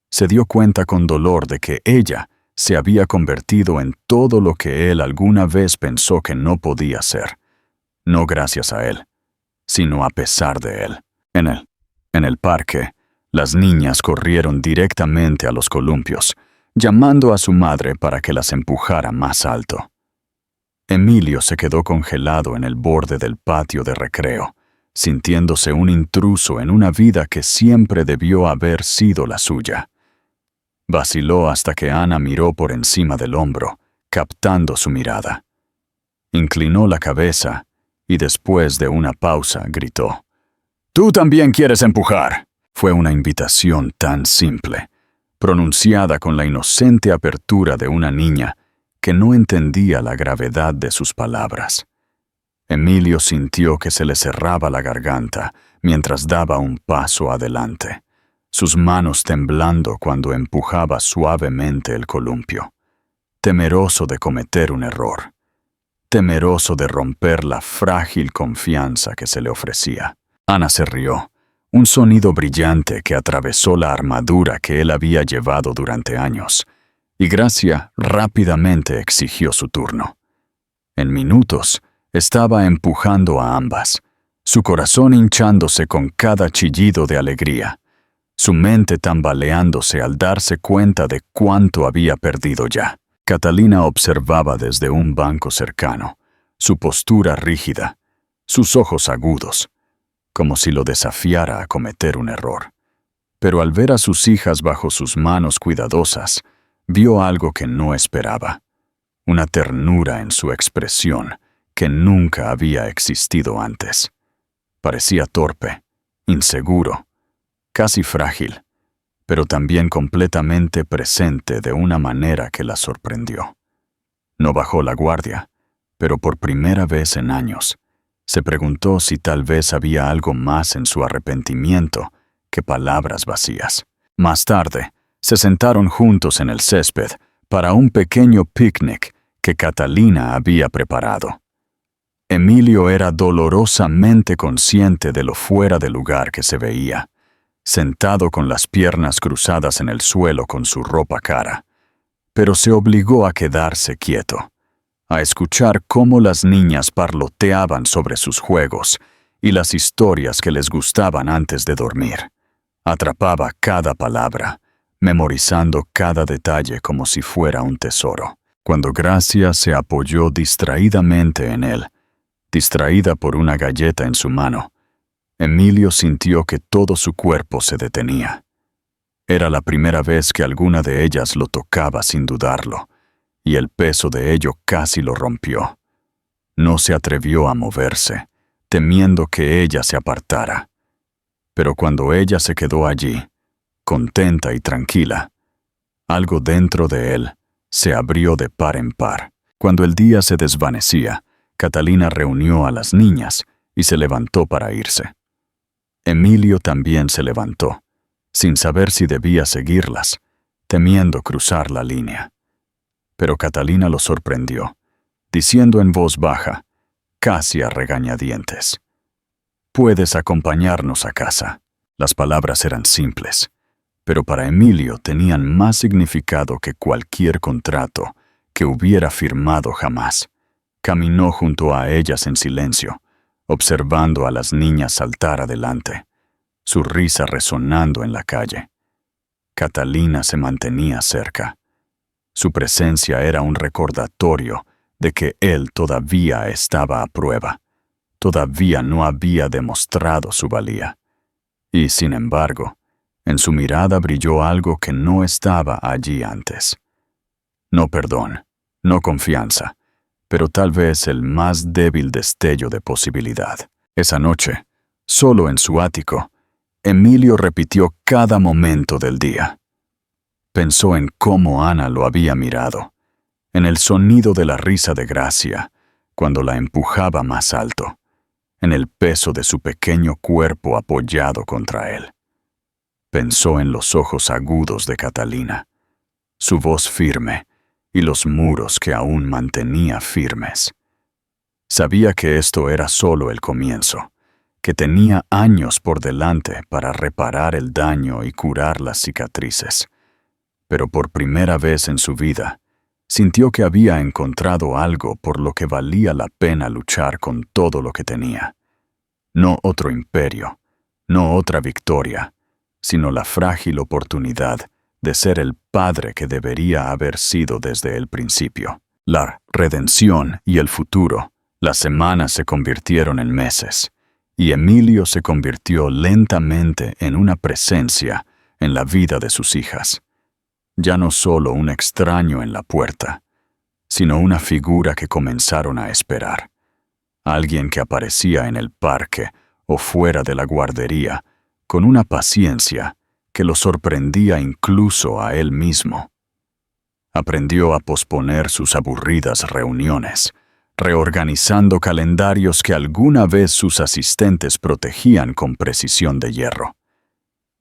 Se dio cuenta con dolor de que ella se había convertido en todo lo que él alguna vez pensó que no podía ser, no gracias a él, sino a pesar de él. En el parque, las niñas corrieron directamente a los columpios, llamando a su madre para que las empujara más alto. Emilio se quedó congelado en el borde del patio de recreo, sintiéndose un intruso en una vida que siempre debió haber sido la suya. Vaciló hasta que Ana miró por encima del hombro, captando su mirada. Inclinó la cabeza y después de una pausa gritó: «¿Tú también quieres empujar?». Fue una invitación tan simple, pronunciada con la inocente apertura de una niña que no entendía la gravedad de sus palabras. Emilio sintió que se le cerraba la garganta mientras daba un paso adelante, sus manos temblando cuando empujaba suavemente el columpio, temeroso de cometer un error, temeroso de romper la frágil confianza que se le ofrecía. Ana se rió, un sonido brillante que atravesó la armadura que él había llevado durante años, y Gracia rápidamente exigió su turno. En minutos, estaba empujando a ambas, su corazón hinchándose con cada chillido de alegría, su mente tambaleándose al darse cuenta de cuánto había perdido ya. Catalina observaba desde un banco cercano, su postura rígida, sus ojos agudos, como si lo desafiara a cometer un error. Pero al ver a sus hijas bajo sus manos cuidadosas, vio algo que no esperaba, una ternura en su expresión que nunca había existido antes. Parecía torpe, inseguro, casi frágil, pero también completamente presente de una manera que la sorprendió. No bajó la guardia, pero por primera vez en años, se preguntó si tal vez había algo más en su arrepentimiento que palabras vacías. Más tarde, se sentaron juntos en el césped para un pequeño picnic que Catalina había preparado. Emilio era dolorosamente consciente de lo fuera de lugar que se veía, sentado con las piernas cruzadas en el suelo con su ropa cara, pero se obligó a quedarse quieto, a escuchar cómo las niñas parloteaban sobre sus juegos y las historias que les gustaban antes de dormir. Atrapaba cada palabra, memorizando cada detalle como si fuera un tesoro. Cuando Gracia se apoyó distraídamente en él, distraída por una galleta en su mano, Emilio sintió que todo su cuerpo se detenía. Era la primera vez que alguna de ellas lo tocaba sin dudarlo, y el peso de ello casi lo rompió. No se atrevió a moverse, temiendo que ella se apartara. Pero cuando ella se quedó allí, contenta y tranquila, algo dentro de él se abrió de par en par. Cuando el día se desvanecía, Catalina reunió a las niñas y se levantó para irse. Emilio también se levantó, sin saber si debía seguirlas, temiendo cruzar la línea. Pero Catalina lo sorprendió, diciendo en voz baja, casi a regañadientes: «Puedes acompañarnos a casa». Las palabras eran simples, pero para Emilio tenían más significado que cualquier contrato que hubiera firmado jamás. Caminó junto a ellas en silencio, observando a las niñas saltar adelante, su risa resonando en la calle. Catalina se mantenía cerca. Su presencia era un recordatorio de que él todavía estaba a prueba, todavía no había demostrado su valía. Y, sin embargo, en su mirada brilló algo que no estaba allí antes. No perdón, no confianza, pero tal vez el más débil destello de posibilidad. Esa noche, solo en su ático, Emilio repitió cada momento del día. Pensó en cómo Ana lo había mirado, en el sonido de la risa de Gracia, cuando la empujaba más alto, en el peso de su pequeño cuerpo apoyado contra él. Pensó en los ojos agudos de Catalina, su voz firme y los muros que aún mantenía firmes. Sabía que esto era solo el comienzo, que tenía años por delante para reparar el daño y curar las cicatrices. Pero por primera vez en su vida, sintió que había encontrado algo por lo que valía la pena luchar con todo lo que tenía. No otro imperio, no otra victoria, sino la frágil oportunidad de ser el padre que debería haber sido desde el principio. La redención y el futuro, las semanas se convirtieron en meses, y Emilio se convirtió lentamente en una presencia en la vida de sus hijas. Ya no solo un extraño en la puerta, sino una figura que comenzaron a esperar. Alguien que aparecía en el parque o fuera de la guardería, con una paciencia que lo sorprendía incluso a él mismo. Aprendió a posponer sus aburridas reuniones, reorganizando calendarios que alguna vez sus asistentes protegían con precisión de hierro.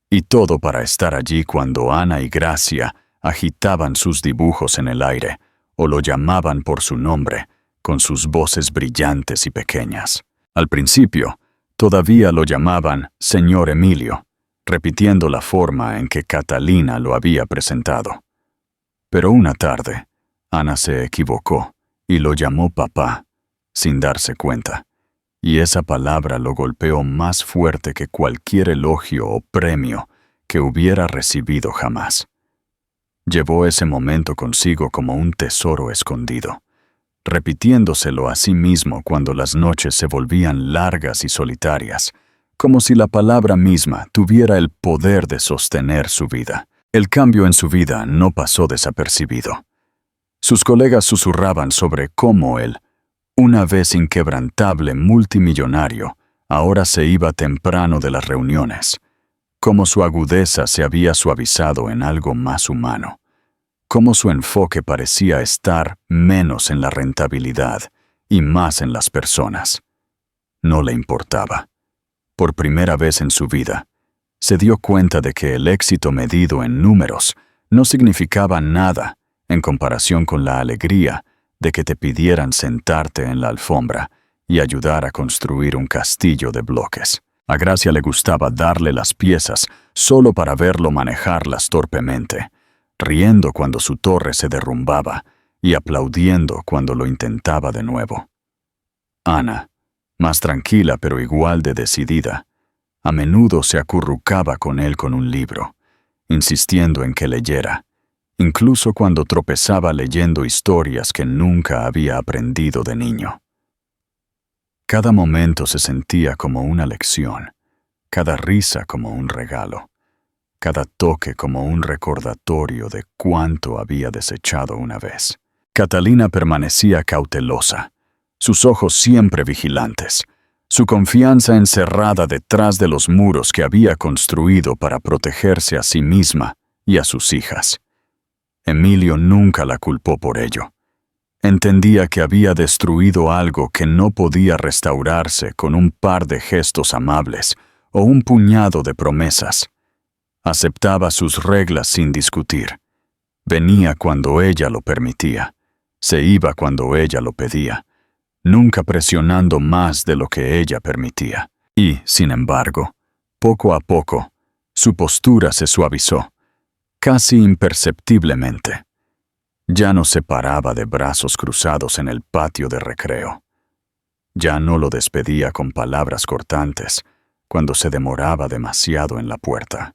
Y todo para estar allí cuando Ana y Gracia agitaban sus dibujos en el aire o lo llamaban por su nombre, con sus voces brillantes y pequeñas. Al principio, todavía lo llamaban Señor Emilio, repitiendo la forma en que Catalina lo había presentado. Pero una tarde, Ana se equivocó y lo llamó papá, sin darse cuenta, y esa palabra lo golpeó más fuerte que cualquier elogio o premio que hubiera recibido jamás. Llevó ese momento consigo como un tesoro escondido, repitiéndoselo a sí mismo cuando las noches se volvían largas y solitarias, como si la palabra misma tuviera el poder de sostener su vida. El cambio en su vida no pasó desapercibido. Sus colegas susurraban sobre cómo él, una vez inquebrantable multimillonario, ahora se iba temprano de las reuniones, cómo su agudeza se había suavizado en algo más humano, cómo su enfoque parecía estar menos en la rentabilidad y más en las personas. No le importaba. Por primera vez en su vida, se dio cuenta de que el éxito medido en números no significaba nada en comparación con la alegría de que te pidieran sentarte en la alfombra y ayudar a construir un castillo de bloques. A Gracia le gustaba darle las piezas solo para verlo manejarlas torpemente, riendo cuando su torre se derrumbaba y aplaudiendo cuando lo intentaba de nuevo. Ana, más tranquila pero igual de decidida, a menudo se acurrucaba con él con un libro, insistiendo en que leyera, incluso cuando tropezaba leyendo historias que nunca había aprendido de niño. Cada momento se sentía como una lección, cada risa como un regalo, cada toque como un recordatorio de cuánto había desechado una vez. Catalina permanecía cautelosa, sus ojos siempre vigilantes, su confianza encerrada detrás de los muros que había construido para protegerse a sí misma y a sus hijas. Emilio nunca la culpó por ello. Entendía que había destruido algo que no podía restaurarse con un par de gestos amables o un puñado de promesas. Aceptaba sus reglas sin discutir. Venía cuando ella lo permitía. Se iba cuando ella lo pedía, nunca presionando más de lo que ella permitía. Y, sin embargo, poco a poco, su postura se suavizó, casi imperceptiblemente. Ya no se paraba de brazos cruzados en el patio de recreo. Ya no lo despedía con palabras cortantes cuando se demoraba demasiado en la puerta.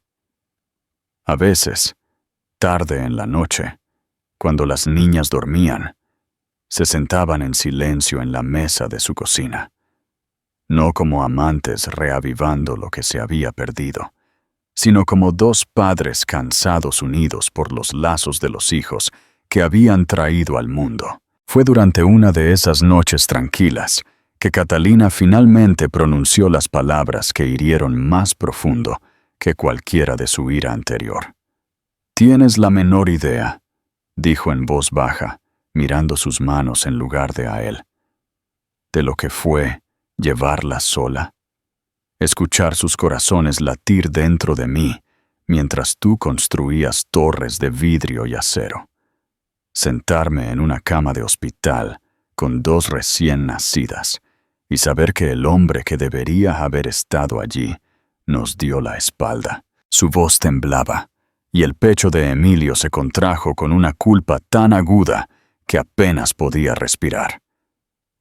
A veces, tarde en la noche, cuando las niñas dormían, se sentaban en silencio en la mesa de su cocina, no como amantes reavivando lo que se había perdido, sino como dos padres cansados unidos por los lazos de los hijos que habían traído al mundo. Fue durante una de esas noches tranquilas que Catalina finalmente pronunció las palabras que hirieron más profundo que cualquiera de su ira anterior. «¿Tienes la menor idea?», dijo en voz baja, mirando sus manos en lugar de a él. De lo que fue llevarla sola. Escuchar sus corazones latir dentro de mí, mientras tú construías torres de vidrio y acero. Sentarme en una cama de hospital con 2 recién nacidas y saber que el hombre que debería haber estado allí nos dio la espalda. Su voz temblaba y el pecho de Emilio se contrajo con una culpa tan aguda que apenas podía respirar.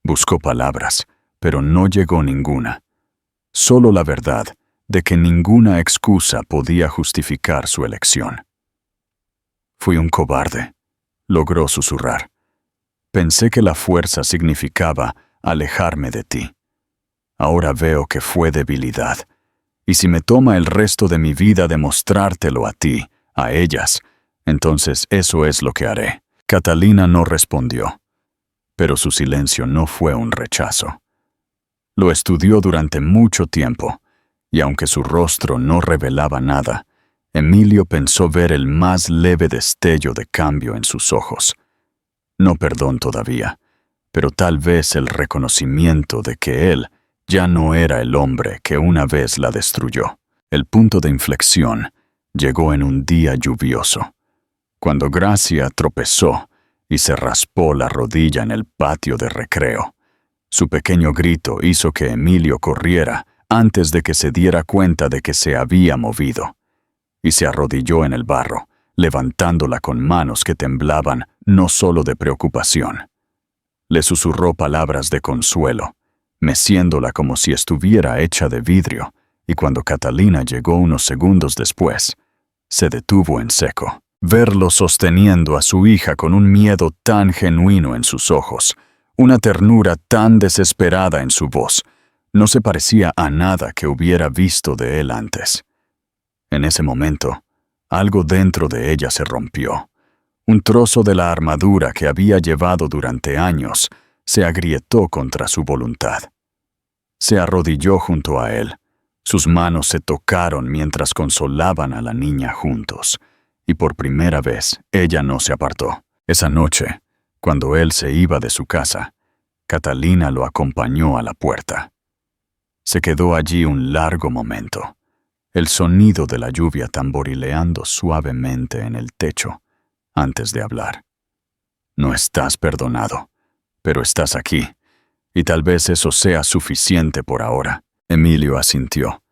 Buscó palabras, pero no llegó ninguna. Solo la verdad de que ninguna excusa podía justificar su elección. Fui un cobarde, logró susurrar. Pensé que la fuerza significaba alejarme de ti. Ahora veo que fue debilidad, y si me toma el resto de mi vida demostrártelo a ti, a ellas, entonces eso es lo que haré. Catalina no respondió, pero su silencio no fue un rechazo. Lo estudió durante mucho tiempo, y aunque su rostro no revelaba nada, Emilio pensó ver el más leve destello de cambio en sus ojos. No perdón todavía, pero tal vez el reconocimiento de que él ya no era el hombre que una vez la destruyó. El punto de inflexión llegó en un día lluvioso, cuando Gracia tropezó y se raspó la rodilla en el patio de recreo. Su pequeño grito hizo que Emilio corriera antes de que se diera cuenta de que se había movido, y se arrodilló en el barro, levantándola con manos que temblaban no solo de preocupación. Le susurró palabras de consuelo, meciéndola como si estuviera hecha de vidrio, y cuando Catalina llegó unos segundos después, se detuvo en seco. Verlo sosteniendo a su hija con un miedo tan genuino en sus ojos, una ternura tan desesperada en su voz, no se parecía a nada que hubiera visto de él antes. En ese momento, algo dentro de ella se rompió. Un trozo de la armadura que había llevado durante años se agrietó contra su voluntad. Se arrodilló junto a él. Sus manos se tocaron mientras consolaban a la niña juntos, y por primera vez ella no se apartó. Esa noche, cuando él se iba de su casa, Catalina lo acompañó a la puerta. Se quedó allí un largo momento, el sonido de la lluvia tamborileando suavemente en el techo, antes de hablar. No estás perdonado, pero estás aquí, y tal vez eso sea suficiente por ahora. Emilio asintió,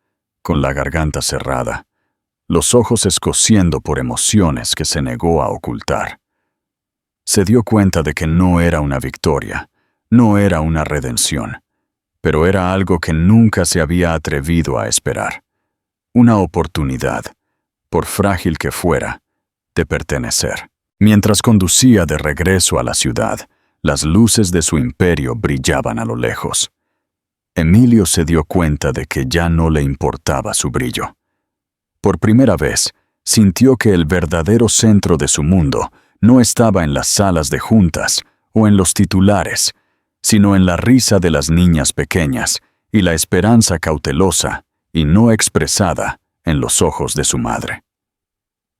con la garganta cerrada, los ojos escociendo por emociones que se negó a ocultar. Se dio cuenta de que no era una victoria, no era una redención, pero era algo que nunca se había atrevido a esperar. Una oportunidad, por frágil que fuera, de pertenecer. Mientras conducía de regreso a la ciudad, las luces de su imperio brillaban a lo lejos. Emilio se dio cuenta de que ya no le importaba su brillo. Por primera vez, sintió que el verdadero centro de su mundo no estaba en las salas de juntas o en los titulares, sino en la risa de las niñas pequeñas y la esperanza cautelosa y no expresada en los ojos de su madre.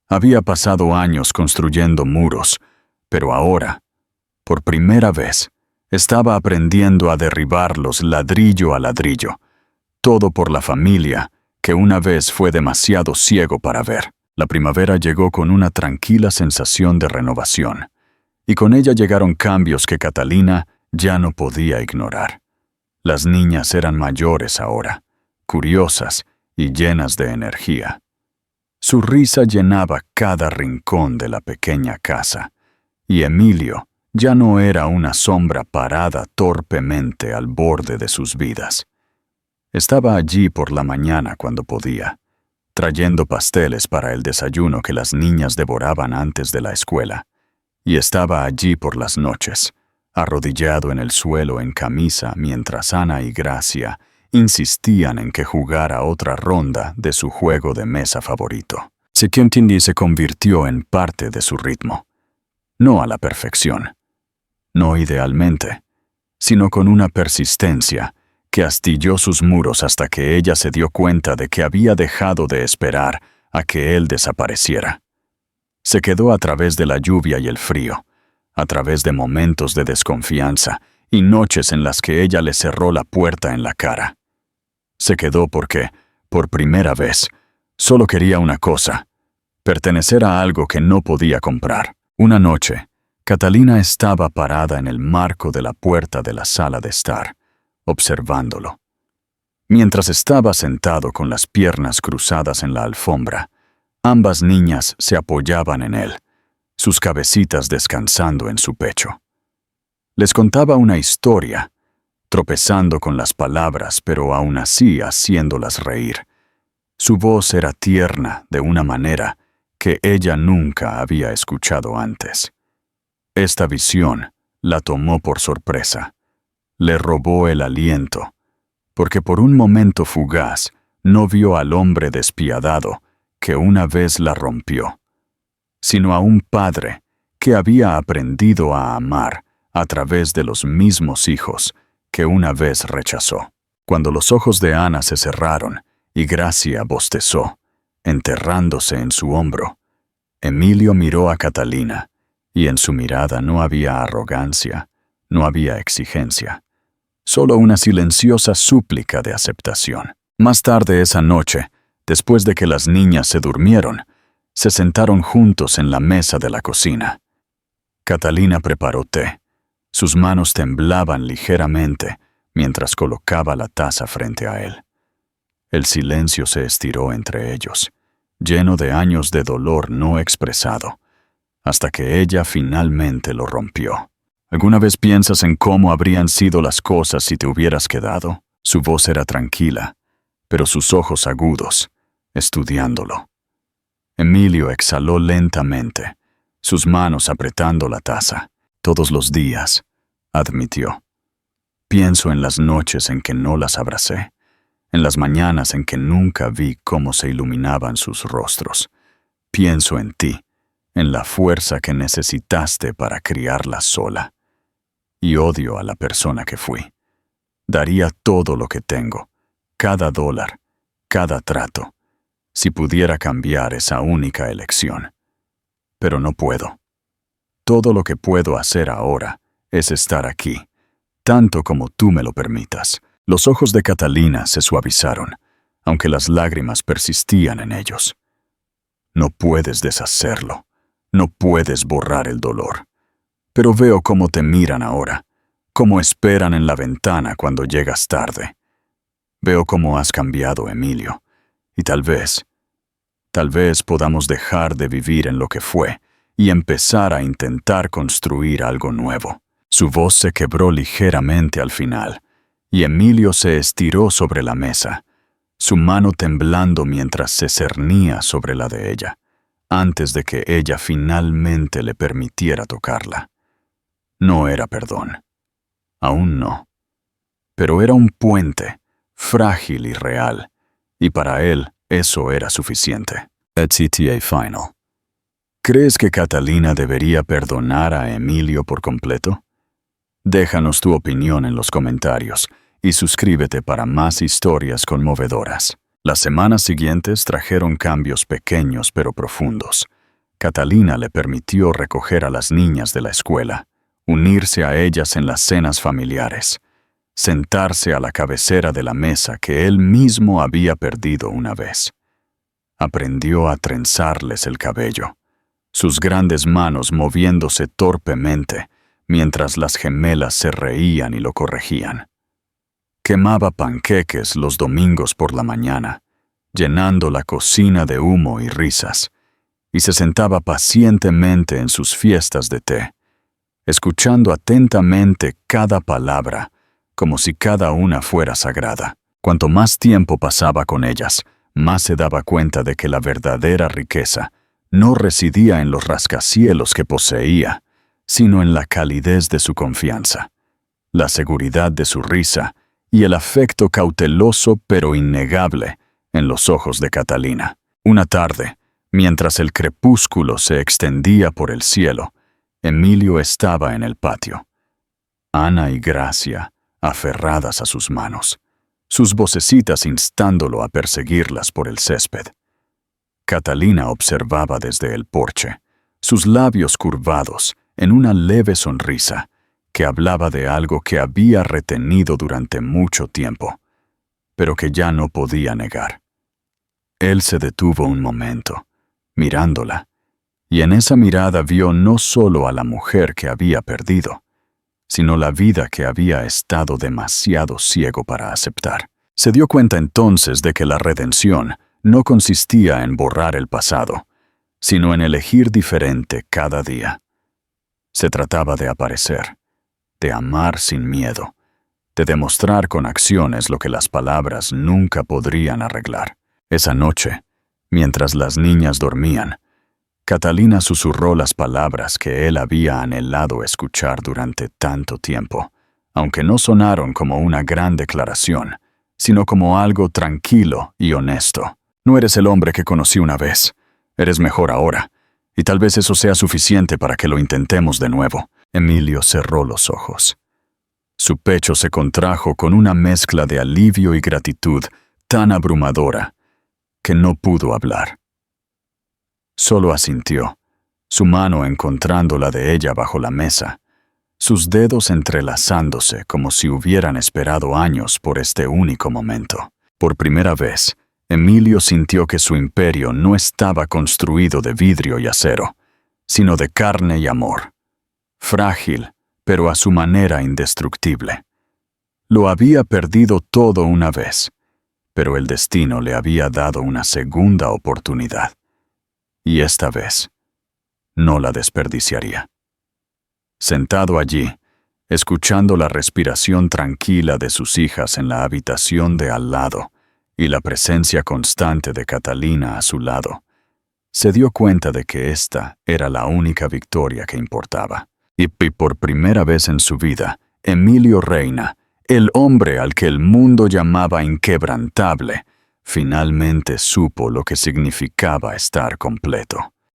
Había pasado años construyendo muros, pero ahora, por primera vez, estaba aprendiendo a derribarlos ladrillo a ladrillo, todo por la familia que una vez fue demasiado ciego para ver. La primavera llegó con una tranquila sensación de renovación, y con ella llegaron cambios que Catalina ya no podía ignorar. Las niñas eran mayores ahora, curiosas y llenas de energía. Su risa llenaba cada rincón de la pequeña casa, y Emilio ya no era una sombra parada torpemente al borde de sus vidas. Estaba allí por la mañana cuando podía, trayendo pasteles para el desayuno que las niñas devoraban antes de la escuela, y estaba allí por las noches, arrodillado en el suelo en camisa mientras Ana y Gracia insistían en que jugara otra ronda de su juego de mesa favorito. Sequentindi se convirtió en parte de su ritmo, no a la perfección, no idealmente, sino con una persistencia que astilló sus muros hasta que ella se dio cuenta de que había dejado de esperar a que él desapareciera. Se quedó a través de la lluvia y el frío, a través de momentos de desconfianza y noches en las que ella le cerró la puerta en la cara. Se quedó porque, por primera vez, solo quería una cosa: pertenecer a algo que no podía comprar. Una noche, Catalina estaba parada en el marco de la puerta de la sala de estar, observándolo. Mientras estaba sentado con las piernas cruzadas en la alfombra, ambas niñas se apoyaban en él, sus cabecitas descansando en su pecho. Les contaba una historia, tropezando con las palabras, pero aún así haciéndolas reír. Su voz era tierna de una manera que ella nunca había escuchado antes. Esta visión la tomó por sorpresa. Le robó el aliento, porque por un momento fugaz no vio al hombre despiadado que una vez la rompió, sino a un padre que había aprendido a amar a través de los mismos hijos que una vez rechazó. Cuando los ojos de Ana se cerraron y Gracia bostezó, enterrándose en su hombro, Emilio miró a Catalina, y en su mirada no había arrogancia, no había exigencia, solo una silenciosa súplica de aceptación. Más tarde esa noche, después de que las niñas se durmieron, se sentaron juntos en la mesa de la cocina. Catalina preparó té. Sus manos temblaban ligeramente mientras colocaba la taza frente a él. El silencio se estiró entre ellos, lleno de años de dolor no expresado, hasta que ella finalmente lo rompió. ¿Alguna vez piensas en cómo habrían sido las cosas si te hubieras quedado? Su voz era tranquila, pero sus ojos agudos, estudiándolo. Emilio exhaló lentamente, sus manos apretando la taza. Todos los días, admitió. Pienso en las noches en que no las abracé, en las mañanas en que nunca vi cómo se iluminaban sus rostros. Pienso en ti, en la fuerza que necesitaste para criarla sola. Y odio a la persona que fui. Daría todo lo que tengo, cada dólar, cada trato, si pudiera cambiar esa única elección. Pero no puedo. Todo lo que puedo hacer ahora es estar aquí, tanto como tú me lo permitas. Los ojos de Catalina se suavizaron, aunque las lágrimas persistían en ellos. No puedes deshacerlo. No puedes borrar el dolor. Pero veo cómo te miran ahora, cómo esperan en la ventana cuando llegas tarde. Veo cómo has cambiado, Emilio, y tal vez podamos dejar de vivir en lo que fue y empezar a intentar construir algo nuevo. Su voz se quebró ligeramente al final, y Emilio se estiró sobre la mesa, su mano temblando mientras se cernía sobre la de ella, antes de que ella finalmente le permitiera tocarla. No era perdón. Aún no. Pero era un puente, frágil y real, y para él eso era suficiente. ETA Final. ¿Crees que Catalina debería perdonar a Emilio por completo? Déjanos tu opinión en los comentarios y suscríbete para más historias conmovedoras. Las semanas siguientes trajeron cambios pequeños pero profundos. Catalina le permitió recoger a las niñas de la escuela, unirse a ellas en las cenas familiares, sentarse a la cabecera de la mesa que él mismo había perdido una vez. Aprendió a trenzarles el cabello, sus grandes manos moviéndose torpemente mientras las gemelas se reían y lo corregían. Quemaba panqueques los domingos por la mañana, llenando la cocina de humo y risas, y se sentaba pacientemente en sus fiestas de té, escuchando atentamente cada palabra, como si cada una fuera sagrada. Cuanto más tiempo pasaba con ellas, más se daba cuenta de que la verdadera riqueza no residía en los rascacielos que poseía, sino en la calidez de su confianza, la seguridad de su risa y el afecto cauteloso pero innegable en los ojos de Catalina. Una tarde, mientras el crepúsculo se extendía por el cielo, Emilio estaba en el patio. Ana y Gracia, aferradas a sus manos, sus vocecitas instándolo a perseguirlas por el césped. Catalina observaba desde el porche, sus labios curvados, en una leve sonrisa que hablaba de algo que había retenido durante mucho tiempo, pero que ya no podía negar. Él se detuvo un momento, mirándola, y en esa mirada vio no solo a la mujer que había perdido, sino la vida que había estado demasiado ciego para aceptar. Se dio cuenta entonces de que la redención no consistía en borrar el pasado, sino en elegir diferente cada día. Se trataba de aparecer, de amar sin miedo, de demostrar con acciones lo que las palabras nunca podrían arreglar. Esa noche, mientras las niñas dormían, Catalina susurró las palabras que él había anhelado escuchar durante tanto tiempo, aunque no sonaron como una gran declaración, sino como algo tranquilo y honesto. No eres el hombre que conocí una vez. Eres mejor ahora, y tal vez eso sea suficiente para que lo intentemos de nuevo. Emilio cerró los ojos. Su pecho se contrajo con una mezcla de alivio y gratitud tan abrumadora que no pudo hablar. Solo asintió, su mano encontrando la de ella bajo la mesa, sus dedos entrelazándose como si hubieran esperado años por este único momento. Por primera vez, Emilio sintió que su imperio no estaba construido de vidrio y acero, sino de carne y amor. Frágil, pero a su manera indestructible. Lo había perdido todo una vez, pero el destino le había dado una segunda oportunidad. Y esta vez, no la desperdiciaría. Sentado allí, escuchando la respiración tranquila de sus hijas en la habitación de al lado y la presencia constante de Catalina a su lado, se dio cuenta de que esta era la única victoria que importaba. Y por primera vez en su vida, Emilio Reina, el hombre al que el mundo llamaba inquebrantable, finalmente supo lo que significaba estar completo.